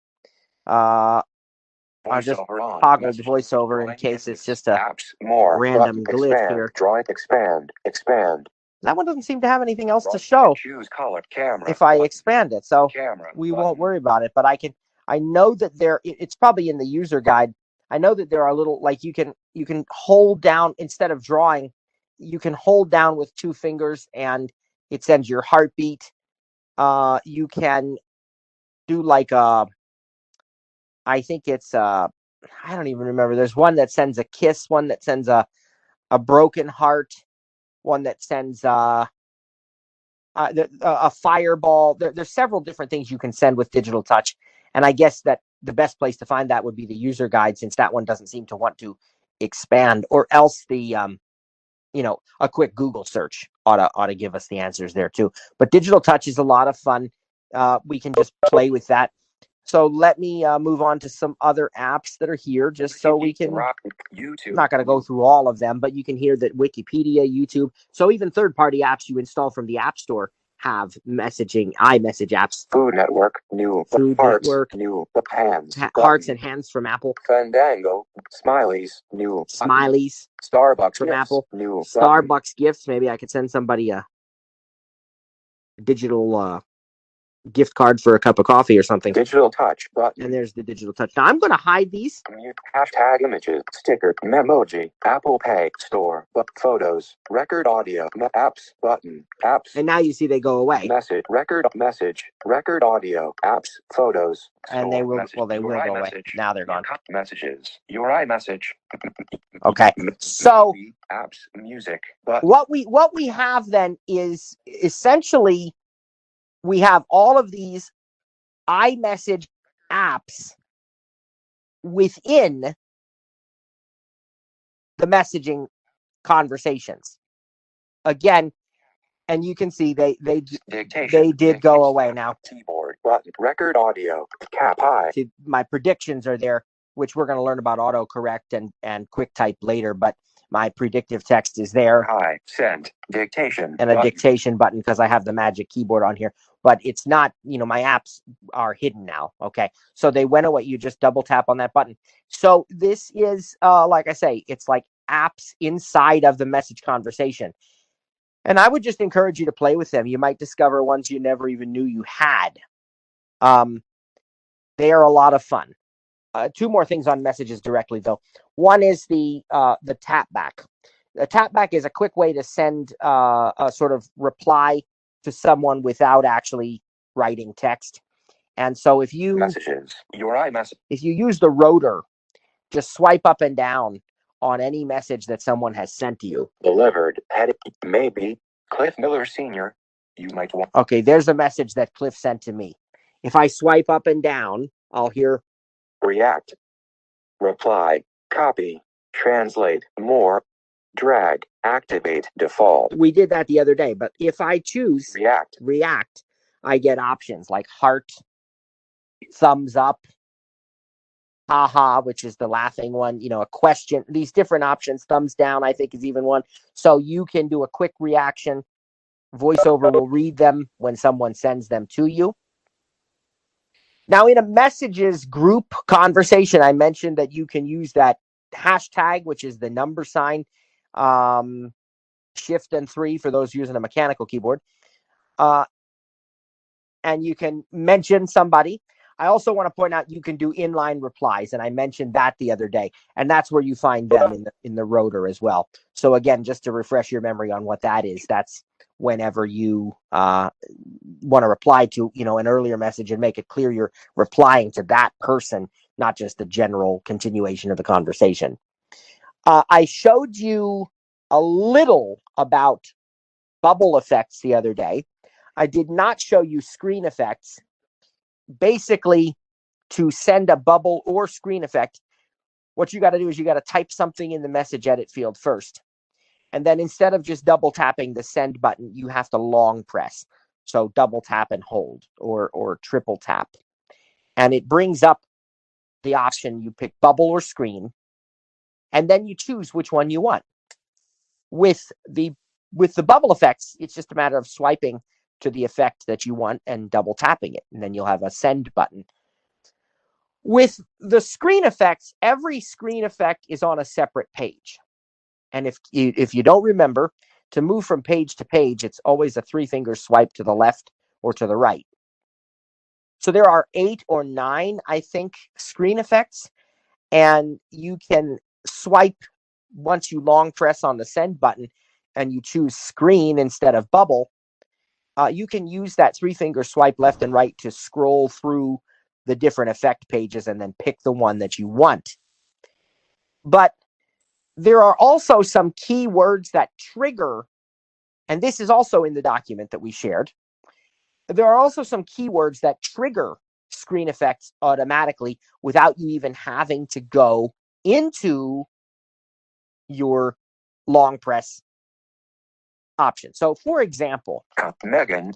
I just toggled VoiceOver in case it's just a random glitch here. Drawing, expand, expand. That one doesn't seem to have anything else to show. Choose color, camera. If I expand it, so we won't worry about it. But I know that it's probably in the user guide. I know that there are little, like you can hold down, instead of drawing, you can hold down with 2 fingers and it sends your heartbeat. You can do like I think it's I don't even remember. There's one that sends a kiss, one that sends a broken heart, one that sends a fireball. There's several different things you can send with Digital Touch, and I guess that the best place to find that would be the user guide, since that one doesn't seem to want to expand, or else the a quick Google search ought to give us the answers there too. But Digital Touch is a lot of fun. We can just play with that. So let me move on to some other apps that are here, just so we can... YouTube. I'm not going to go through all of them, but you can hear that Wikipedia, YouTube. So even third-party apps you install from the App Store have messaging, iMessage apps. Food Network, new. Food Hearts, Network. new. Hands. Hearts and Hands from Apple. Fandango. Smileys, new. Smileys. Starbucks from gifts, Apple. New. Starbucks gifts. Maybe I could send somebody a digital... gift card for a cup of coffee or something. Digital Touch button. And there's the Digital Touch. Now I'm going to hide these. Hashtag images, sticker, Memoji, Apple Pay, store, photos, record audio, apps, button, apps. And now you see they go away. Message, record audio, apps, photos. And they will, well, they will go away. Now they're gone. Messages, your iMessage. Okay. So apps, music. Button. What we have then is essentially, we have all of these iMessage apps within the messaging conversations. Again, and you can see they did go away now. Keyboard button, record audio, cap high. See, my predictions are there, which we're going to learn about autocorrect and quick type later, but my predictive text is there. High, send, dictation. And a dictation button, because I have the magic keyboard on here. But it's not, my apps are hidden now. Okay. So they went away. You just double tap on that button. So this is, like I say, it's like apps inside of the message conversation. And I would just encourage you to play with them. You might discover ones you never even knew you had. They are a lot of fun. Two more things on messages directly, though. One is the tap back. The tap back is a quick way to send a sort of reply to someone without actually writing text. And so if you Messages. Your iMessage. if you use the rotor, just swipe up and down on any message that someone has sent to you. Delivered. Headed. Maybe. Cliff Miller Sr. You might want. Okay, there's a message that Cliff sent to me. If I swipe up and down, I'll hear React. Reply. Copy. Translate. More. Drag. Activate. Default. we did that the other day. But if I choose React. I get options like heart, thumbs up, haha, which is the laughing one, a question, these different options. Thumbs down, I think, is even one. So you can do a quick reaction. Voiceover will read them when someone sends them to you. Now, in a messages group conversation, I mentioned that you can use that hashtag, which is the number sign, shift and 3 for those using a mechanical keyboard. And you can mention somebody. I also want to point out you can do inline replies, and I mentioned that the other day, and that's where you find them in the rotor as well. So again, just to refresh your memory on what that is, that's whenever you want to reply to an earlier message and make it clear you're replying to that person, not just the general continuation of the conversation. I showed you a little about bubble effects the other day. I did not show you screen effects. Basically, to send a bubble or screen effect, what you got to do is you got to type something in the message edit field first. And then instead of just double tapping the send button, you have to long press. So double tap and hold or triple tap. And it brings up the option. You pick bubble or screen. And then you choose which one you want. With the bubble effects, it's just a matter of swiping to the effect that you want and double tapping it. And then you'll have a send button. With the screen effects, every screen effect is on a separate page. And if you don't remember, to move from page to page, it's always a 3-finger swipe to the left or to the right. So there are 8 or 9, I think, screen effects. And you can swipe once you long press on the send button and you choose screen instead of bubble. You can use that 3-finger swipe left and right to scroll through the different effect pages and then pick the one that you want. But there are also some keywords that trigger, and this is also in the document that we shared. There are also some keywords that trigger screen effects automatically without you even having to go into your long press option. So, for example, Megan,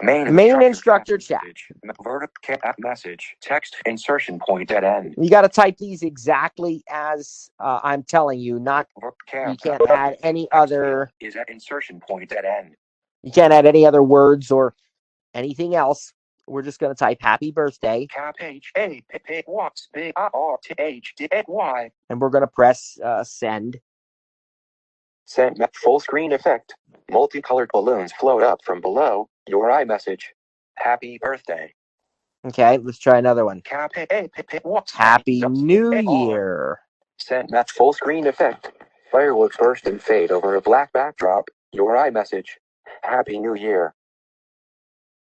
main instructor chat. Message, text, insertion point at end. You got to type these exactly as I'm telling you. You can't add any other. Is at insertion point at end. You can't add any other words or anything else. We're just going to type happy birthday. And we're going to press send. Send full screen effect. Multicolored balloons float up from below your iMessage. Happy birthday. Okay, let's try another one. Happy New Year. Send that full screen effect. Fireworks burst and fade over a black backdrop. Your iMessage. Happy New Year.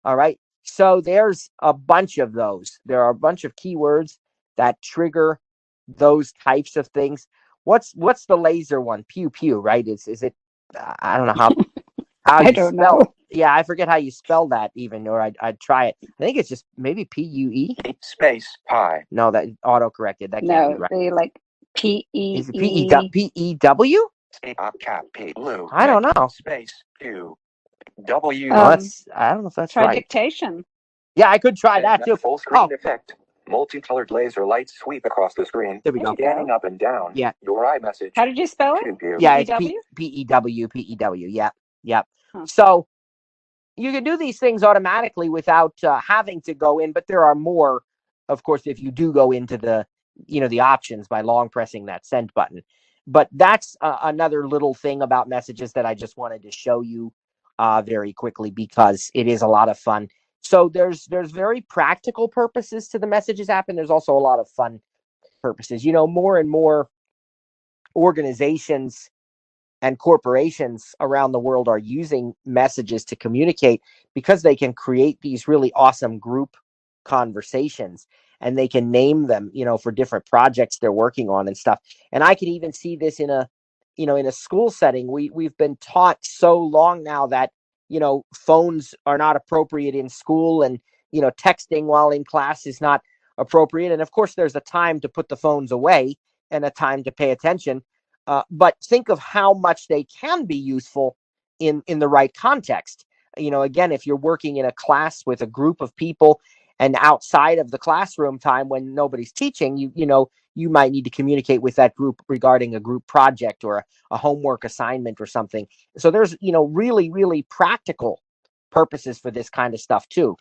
All right. So there's a bunch of those. There are a bunch of keywords that trigger those types of things. What's the laser one? Pew pew, right? Is it? I don't know how I don't know. Yeah, I forget how you spell that even, or I'd try it. I think it's just maybe PUE. Space pi. No, that auto corrected. That can't be right. They like PE. Is it PEW? Blue. I don't know. Space Q W. I don't know if that's Try right. dictation. Yeah, I could try that too. Full screen effect. Multicolored laser lights sweep across the screen. There we go. Scanning up and down. Yeah. Your iMessage. How did you spell it? Yeah, it's PEW? PEW. Yep. Huh. So you can do these things automatically without having to go in, but there are more, of course, if you do go into the options by long pressing that send button. But that's another little thing about messages that I just wanted to show you very quickly because it is a lot of fun. So there's very practical purposes to the Messages app, and there's also a lot of fun purposes. More and more organizations and corporations around the world are using messages to communicate because they can create these really awesome group conversations, and they can name them, for different projects they're working on and stuff. And I can even see this in a school setting. We've been taught so long now that, phones are not appropriate in school, and, texting while in class is not appropriate. And of course, there's a time to put the phones away and a time to pay attention. But think of how much they can be useful in the right context. Again, if you're working in a class with a group of people and outside of the classroom time when nobody's teaching, you might need to communicate with that group regarding a group project or a homework assignment or something. So there's, really, really practical purposes for this kind of stuff too.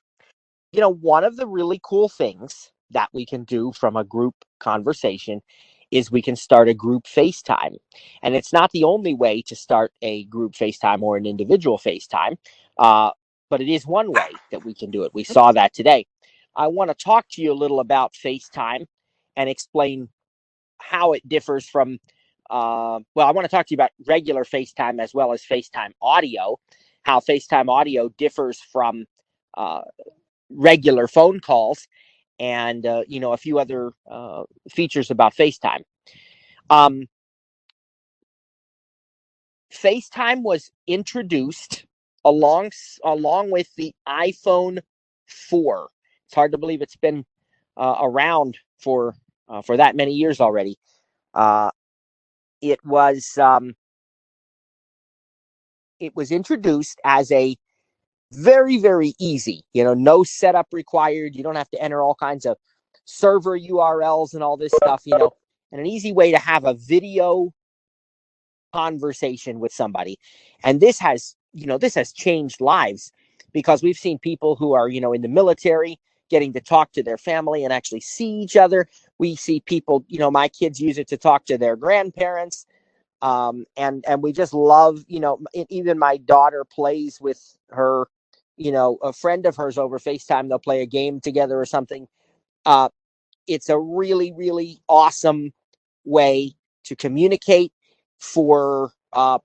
One of the really cool things that we can do from a group conversation is we can start a group FaceTime. And it's not the only way to start a group FaceTime or an individual FaceTime, but it is one way that we can do it. We saw that today. I want to talk to you a little about FaceTime and explain how it differs from, I want to talk to you about regular FaceTime as well as FaceTime audio, how FaceTime audio differs from regular phone calls, and a few other features about FaceTime. FaceTime was introduced along with the iPhone 4. It's hard to believe it's been around for that many years already. It was introduced as a very, very easy, no setup required. You don't have to enter all kinds of server URLs and all this stuff, and an easy way to have a video conversation with somebody. And this has changed lives, because we've seen people who are, in the military getting to talk to their family and actually see each other. We see people, my kids use it to talk to their grandparents. And we just love, even my daughter plays with her, a friend of hers over FaceTime. They'll play a game together or something. It's a really, really awesome way to communicate. For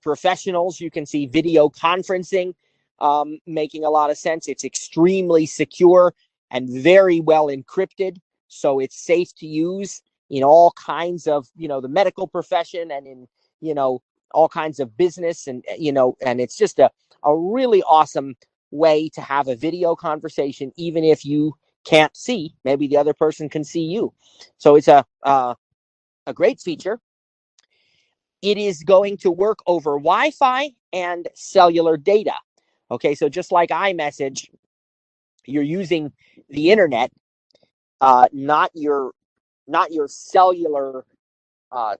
professionals, you can see video conferencing making a lot of sense. It's extremely secure and very well encrypted, so it's safe to use in all kinds of, the medical profession, and in, all kinds of business, and, and it's just a really awesome way to have a video conversation, even if you can't see. Maybe the other person can see you. So it's a great feature. It is going to work over Wi-Fi and cellular data. Okay, so just like iMessage, you're using the internet, not your cellular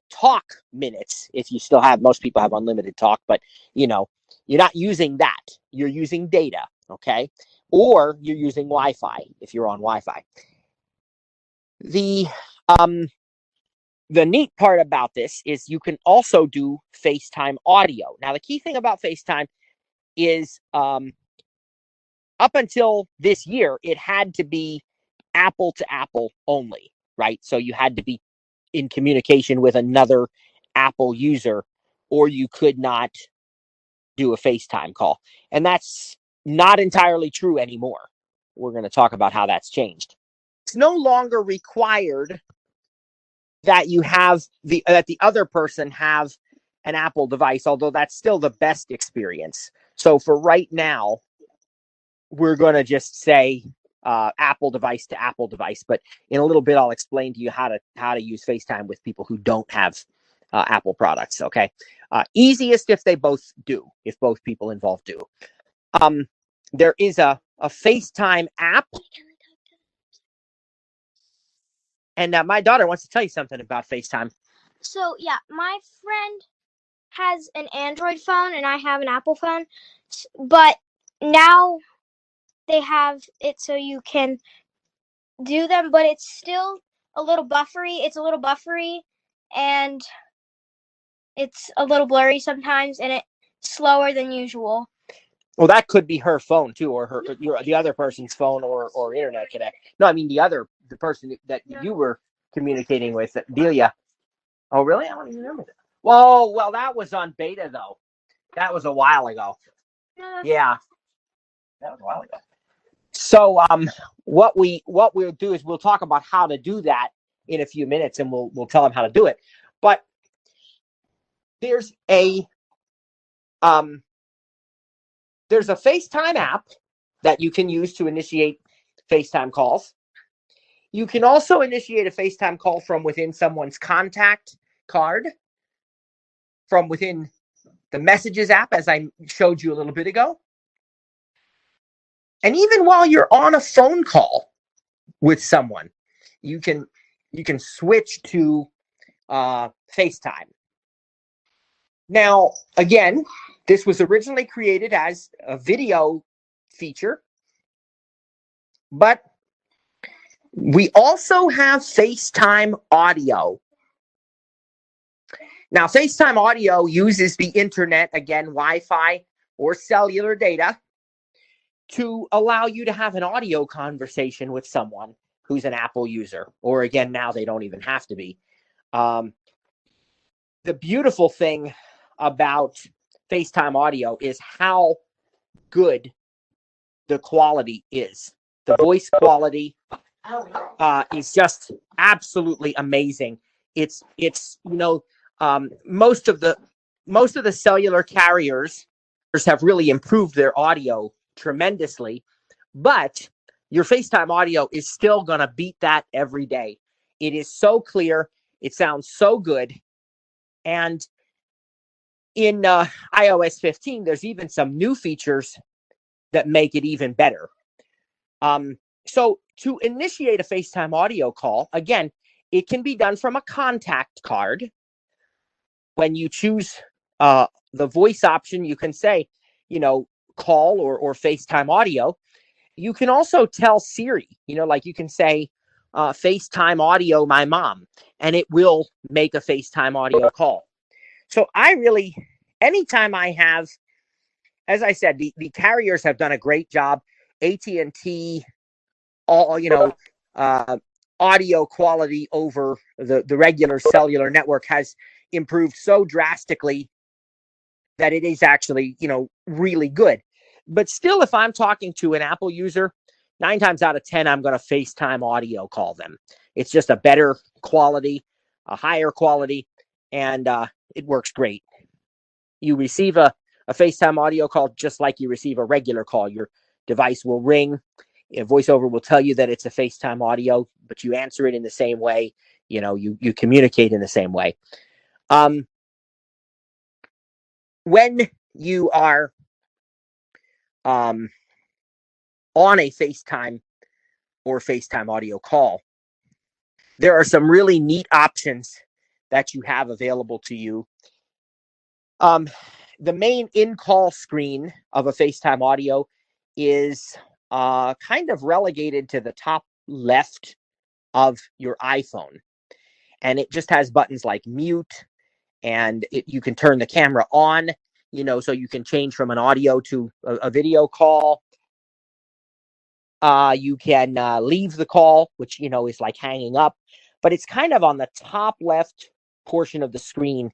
talk minutes. If you still have, most people have unlimited talk, but you're not using that. You're using data, okay? Or you're using Wi-Fi if you're on Wi-Fi. The neat part about this is you can also do FaceTime audio. Now, the key thing about FaceTime is up until this year, it had to be Apple to Apple only, right? So you had to be in communication with another Apple user, or you could not do a FaceTime call. And that's not entirely true anymore. We're going to talk about how that's changed. It's no longer required that you have that the other person have an Apple device, although that's still the best experience. So for right now, we're going to just say Apple device to Apple device. But in a little bit, I'll explain to you how to use FaceTime with people who don't have Apple products. Okay, easiest if they both do, if both people involved do. There is a FaceTime app. And my daughter wants to tell you something about FaceTime. So, yeah, my friend has an Android phone and I have an Apple phone, but now they have it so you can do them, but it's still a little buffery. It's a little buffery, and it's a little blurry sometimes, and it's slower than usual. Well, that could be her phone too, or the other person's phone, or internet connect. No, I mean the person that you were communicating with, Delia. Oh, really? I don't even remember that. Well, that was on beta though. That was a while ago. Yeah, that was a while ago. So, what we'll do is we'll talk about how to do that in a few minutes, and we'll tell them how to do it. But there's a FaceTime app that you can use to initiate FaceTime calls. You can also initiate a FaceTime call from within someone's contact card, from within the Messages app, as I showed you a little bit ago. And even while you're on a phone call with someone, you can switch to FaceTime. Now, again, this was originally created as a video feature, but we also have FaceTime audio. Now, FaceTime audio uses the internet, again, Wi-Fi or cellular data, to allow you to have an audio conversation with someone who's an Apple user, or again, now they don't even have to be. The beautiful thing about FaceTime audio is how good the quality is. The voice quality is just absolutely amazing. It's most of the cellular carriers have really improved their audio tremendously, but your FaceTime audio is still going to beat that every day. It is so clear. It sounds so good. And in iOS 15, there's even some new features that make it even better. So to initiate a FaceTime audio call, again, it can be done from a contact card. When you choose the voice option, you can say, call or FaceTime audio. You can also tell Siri, like you can say, FaceTime audio my mom, and it will make a FaceTime audio call. So anytime I have, as I said, the carriers have done a great job. AT&T, audio quality over the regular cellular network has improved so drastically that it is actually, really good. But still, if I'm talking to an Apple user, 9 times out of 10, I'm going to FaceTime audio call them. It's just a better quality, a higher quality, and it works great. You receive a FaceTime audio call just like you receive a regular call. Your device will ring. VoiceOver will tell you that it's a FaceTime audio, but you answer it in the same way. You communicate in the same way. When you are on a FaceTime or FaceTime audio call, there are some really neat options that you have available to you. The main in-call screen of a FaceTime audio is kind of relegated to the top left of your iPhone. And it just has buttons like mute, and you can turn the camera on, so you can change from an audio to a video call. You can leave the call, which, is like hanging up, but it's kind of on the top left portion of the screen,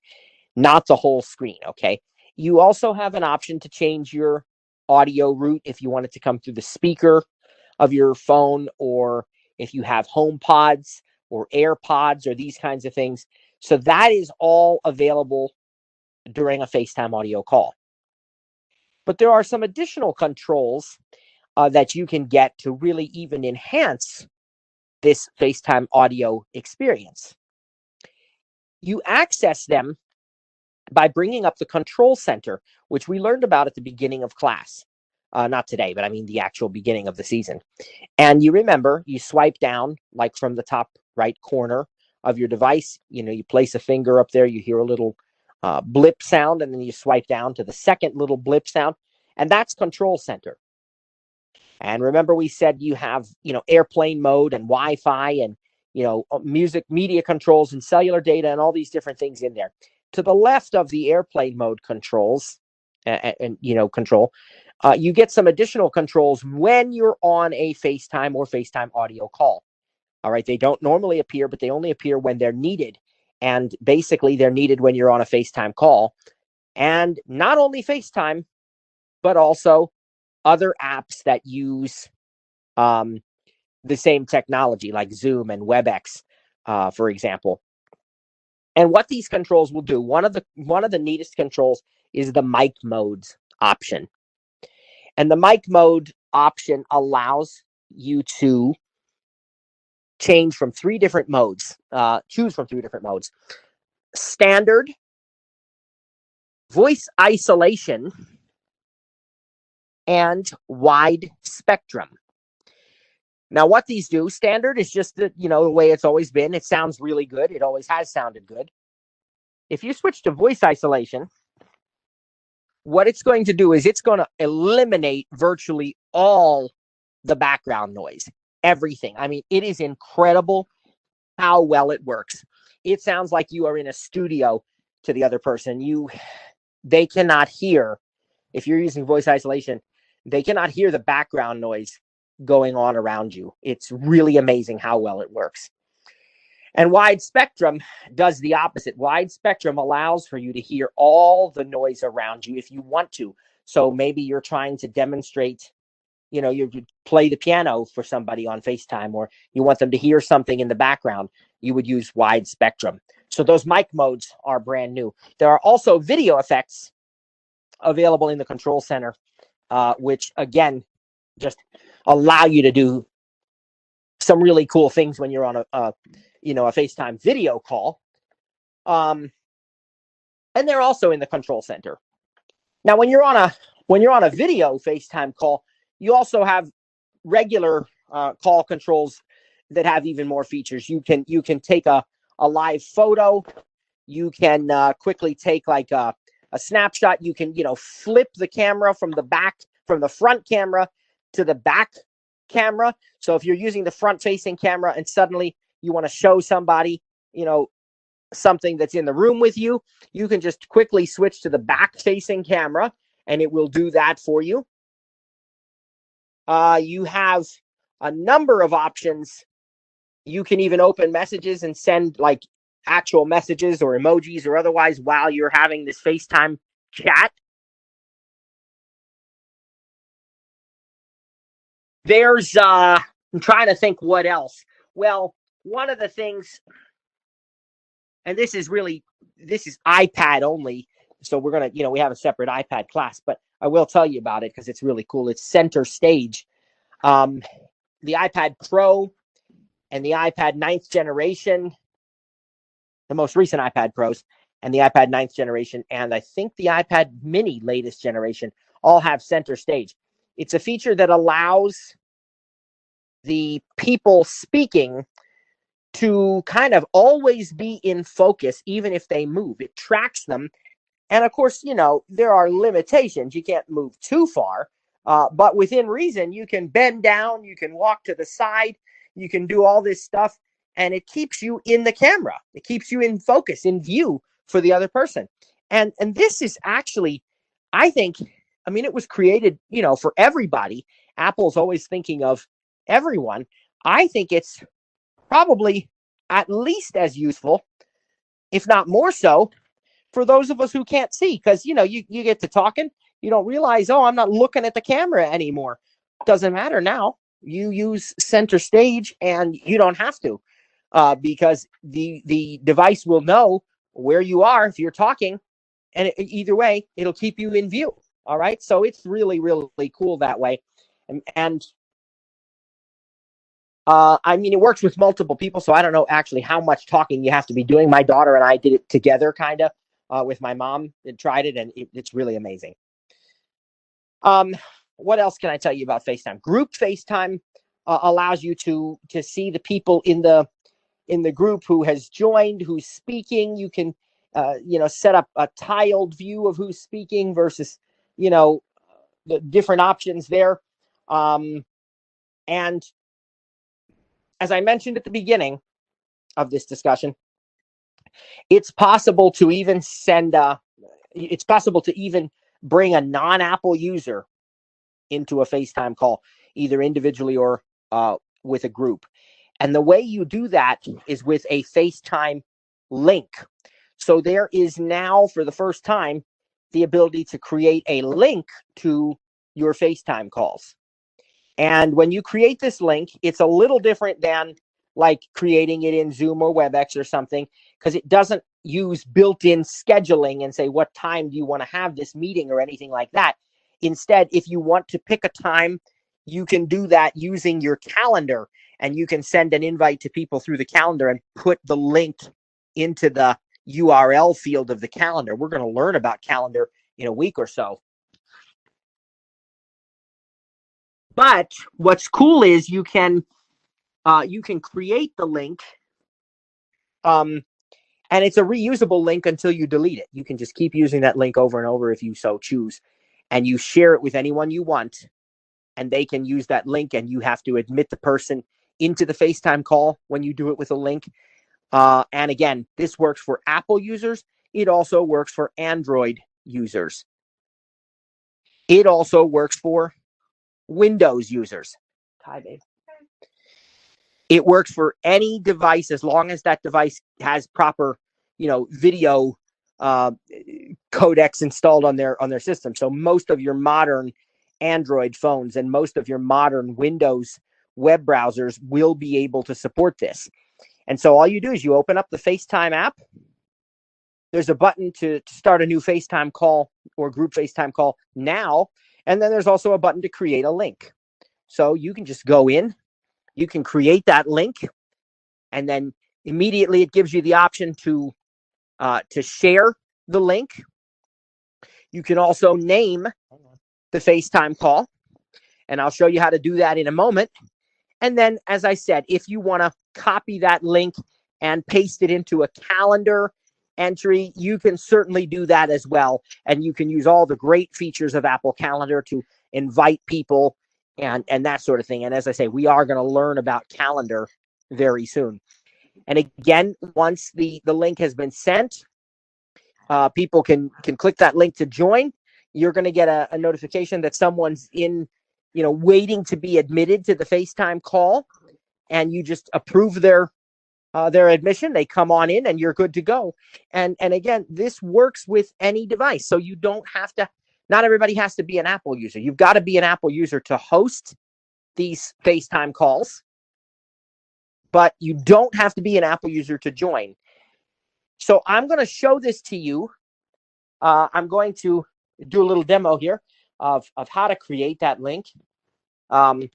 not the whole screen, okay? You also have an option to change your audio route if you want it to come through the speaker of your phone, or if you have HomePods or AirPods or these kinds of things. So that is all available during a FaceTime audio call. But there are some additional controls that you can get to really even enhance this FaceTime audio experience. You access them by bringing up the control center, which we learned about at the beginning of class. Not today, but I mean the actual beginning of the season. And you remember, you swipe down, like from the top right corner of your device. You place a finger up there, you hear a little blip sound, and then you swipe down to the second little blip sound, and that's control center. And remember, we said you have, airplane mode and Wi-Fi and, music, media controls and cellular data and all these different things in there. to the left of the airplane mode controls, control, you get some additional controls when you're on a FaceTime or FaceTime audio call. All right. They don't normally appear, but they only appear when they're needed. And basically, they're needed when you're on a FaceTime call. And not only FaceTime, but also other apps that use the same technology, like Zoom and WebEx, for example. And what these controls will do, one of the neatest controls is the mic modes option. And the mic mode option allows you to change from three different modes, choose from three different modes: standard, voice isolation, and wide spectrum. Now, what these do, standard is just the way it's always been. It sounds really good. It always has sounded good. If you switch to voice isolation, what it's going to do is it's going to eliminate virtually all the background noise, everything. I mean, it is incredible how well it works. It sounds like you are in a studio to the other person. They cannot hear, if you're using voice isolation, they cannot hear the background noise going on around you. It's really amazing how well it works. And wide spectrum does the opposite. Wide spectrum allows for you to hear all the noise around you if you want to. So maybe you're trying to demonstrate, you play the piano for somebody on FaceTime, or you want them to hear something in the background, you would use wide spectrum. So those mic modes are brand new. There are also video effects available in the control center, which again, just allow you to do some really cool things when you're on a FaceTime video call. And they're also in the control center. Now, when you're on a video FaceTime call, you also have regular call controls that have even more features. You can take a live photo. You can quickly take like a snapshot. You can flip the camera from the front camera to the back camera. So if you're using the front facing camera and suddenly you want to show somebody something that's in the room with you, you can just quickly switch to the back facing camera and it will do that for you. You have a number of options. You can even open messages and send like actual messages or emojis or otherwise while you're having this FaceTime chat. There's I'm trying to think what else. Well, one of the things, and this is iPad only, so we're going to, we have a separate iPad class, but I will tell you about it because it's really cool. It's Center Stage. The iPad Pro and the iPad 9th generation, the most recent iPad Pros, and the iPad 9th generation, and I think the iPad Mini latest generation, all have Center Stage. It's a feature that allows the people speaking to kind of always be in focus, even if they move. It tracks them. And of course, there are limitations. You can't move too far, but within reason, you can bend down, you can walk to the side, you can do all this stuff, and it keeps you in the camera. It keeps you in focus, in view for the other person. And this is actually, I think, it was created, for everybody. Apple's always thinking of everyone. I think it's probably at least as useful, if not more so, for those of us who can't see, because you get to talking, you don't realize, I'm not looking at the camera anymore. Doesn't matter now. You use Center Stage and you don't have to, because the device will know where you are if you're talking, and either way, it'll keep you in view. All right, so it's really, really cool that way, and it works with multiple people, so I don't know actually how much talking you have to be doing. My daughter and I did it together, kind of, with my mom, and tried it, and it's really amazing. What else can I tell you about FaceTime? Group FaceTime allows you to see the people in the group who has joined, who's speaking. You can, set up a tiled view of who's speaking versus, the different options there. And as I mentioned at the beginning of this discussion, It's possible to even it's possible to even bring a non-Apple user into a FaceTime call, either individually or with a group. And the way you do that is with a FaceTime link. So there is now, for the first time, the ability to create a link to your FaceTime calls. And when you create this link, it's a little different than like creating it in Zoom or WebEx or something, because it doesn't use built-in scheduling and say, what time do you want to have this meeting or anything like that. Instead, if you want to pick a time, you can do that using your calendar, and you can send an invite to people through the calendar and put the link into the URL field of the calendar. We're going to learn about calendar in a week or so. But what's cool is you can create the link, and it's a reusable link until you delete it. You can just keep using that link over and over if you so choose, and you share it with anyone you want, and they can use that link, and you have to admit the person into the FaceTime call when you do it with a link. And again, this works for Apple users. It also works for Android users. It also works for Windows users. Hi, babe. It works for any device as long as that device has proper, video codecs installed on their system. So most of your modern Android phones and most of your modern Windows web browsers will be able to support this. And so all you do is you open up the FaceTime app. There's a button to start a new FaceTime call or group FaceTime call now. And then there's also a button to create a link. So you can just go in, you can create that link, and then immediately it gives you the option to share the link. You can also name the FaceTime call, and I'll show you how to do that in a moment. And then, as I said, if you want to copy that link and paste it into a calendar entry, you can certainly do that as well. And you can use all the great features of Apple Calendar to invite people and that sort of thing. And as I say, we are going to learn about Calendar very soon. And again, once the link has been sent, people can click that link to join. You're going to get a notification that someone's in, waiting to be admitted to the FaceTime call, and you just approve their admission. They come on in, and you're good to go. And again, this works with any device, so you don't have to. Not everybody has to be an Apple user. You've got to be an Apple user to host these FaceTime calls, but you don't have to be an Apple user to join. So I'm going to show this to you. I'm going to do a little demo here of how to create that link. Right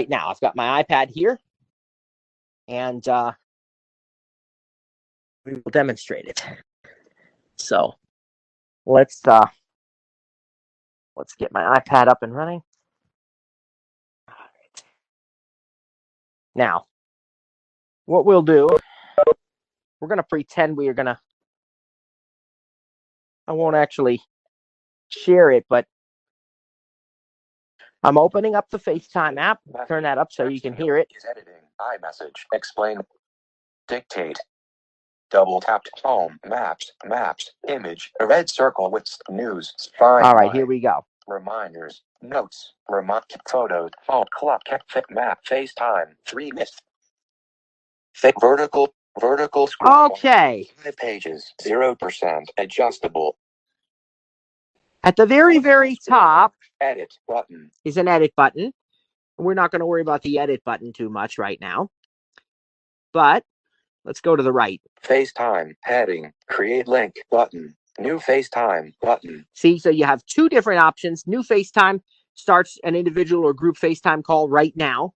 now, I've got my iPad here, and we will demonstrate it. So let's get my iPad up and running. All right. Now, what we'll do, we're going to pretend we are going to. I won't actually share it, but I'm opening up the FaceTime app. Turn that up so you can hear it. Is editing. iMessage. Explain. Dictate. Double tapped. Home. Maps. Image. A red circle with news. Find. All right, here we go. Reminders. Notes. Photos. Phone. Clock. Map. FaceTime. 3 minutes. Vertical scroll. Okay. 5 pages. 0%. Adjustable. At the very, very top Edit button is an edit button. We're not going to worry about the edit button too much right now. But let's go to the right. FaceTime heading. Create link button. New FaceTime button. See, so you have 2 different options. New FaceTime starts an individual or group FaceTime call right now.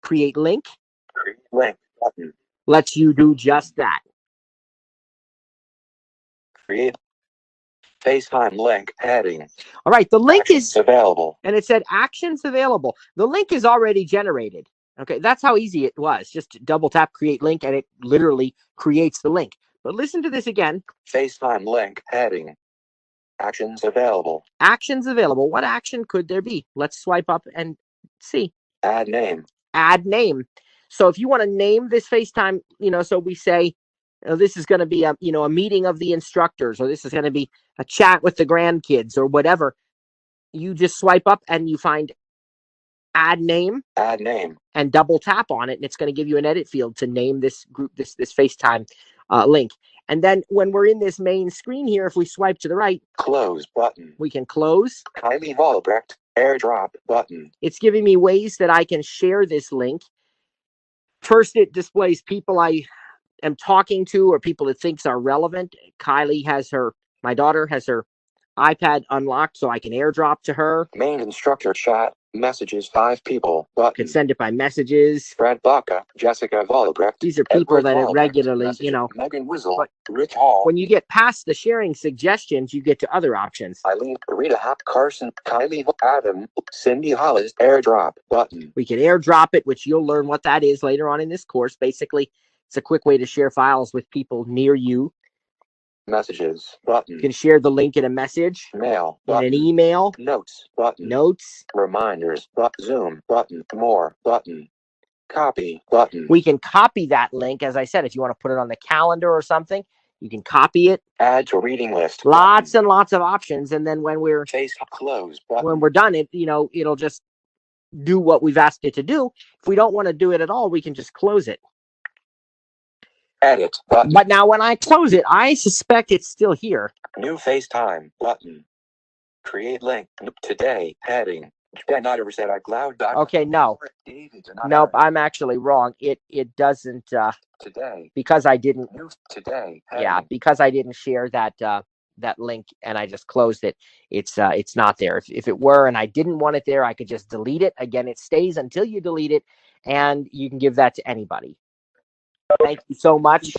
Create link. Create link button. Lets you do just that. Create FaceTime link heading. All right, the link is available. And it said actions available. The link is already generated. Okay, that's how easy it was. Just double tap create link and it literally creates the link. But listen to this again. FaceTime link heading. Actions available. Actions available. What action could there be? Let's swipe up and see. Add name. Add name. So if you want to name this FaceTime, so we say, this is going to be a meeting of the instructors, or this is going to be a chat with the grandkids, or whatever. You just swipe up and you find add name, and double tap on it, and it's going to give you an edit field to name this group, this FaceTime link. And then when we're in this main screen here, if we swipe to the right, close button, we can close. Kylie Vollebrecht, airdrop button. It's giving me ways that I can share this link. First, it displays people I am talking to or people it thinks are relevant. My daughter has her iPad unlocked, so I can airdrop to her. Main instructor chat, messages 5 people button. Can send it by messages. Fred Baca, Jessica Vollebrecht. These are people that are regularly, Megan Wiesel, but Rich Hall. when you get past the sharing suggestions, you get to other options. Eileen, Rita Happ, Carson, Kylie, Adam, Cindy Hollis, airdrop button. We can airdrop it, which you'll learn what that is later on in this course. Basically, it's a quick way to share files with people near you. Messages button. You can share the link in a message, Mail in button. an email, Notes button. notes. Reminders Zoom button. More button. Copy button. We can copy that link, as I said, if you want to put it on the calendar or something, you can copy it. Add to reading list. Lots button. and lots of options, and then when we're close button. when we're done, it'll just do what we've asked it to do. If we don't want to do it at all, we can just close it. Edit button. But now when I close it, I suspect it's still here. New FaceTime button. Create link today heading. Ben I ever said out loud. Okay, no. Nope, I'm actually wrong. It doesn't today because I didn't. New today. Heading. Yeah, because I didn't share that link and I just closed it. It's not there. If it were and I didn't want it there, I could just delete it. Again, it stays until you delete it, and you can give that to anybody. Thank you so much.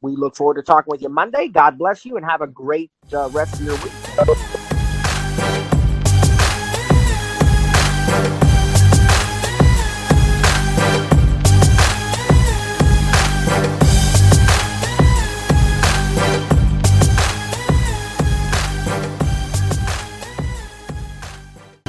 We look forward to talking with you Monday. God bless you and have a great rest of your week.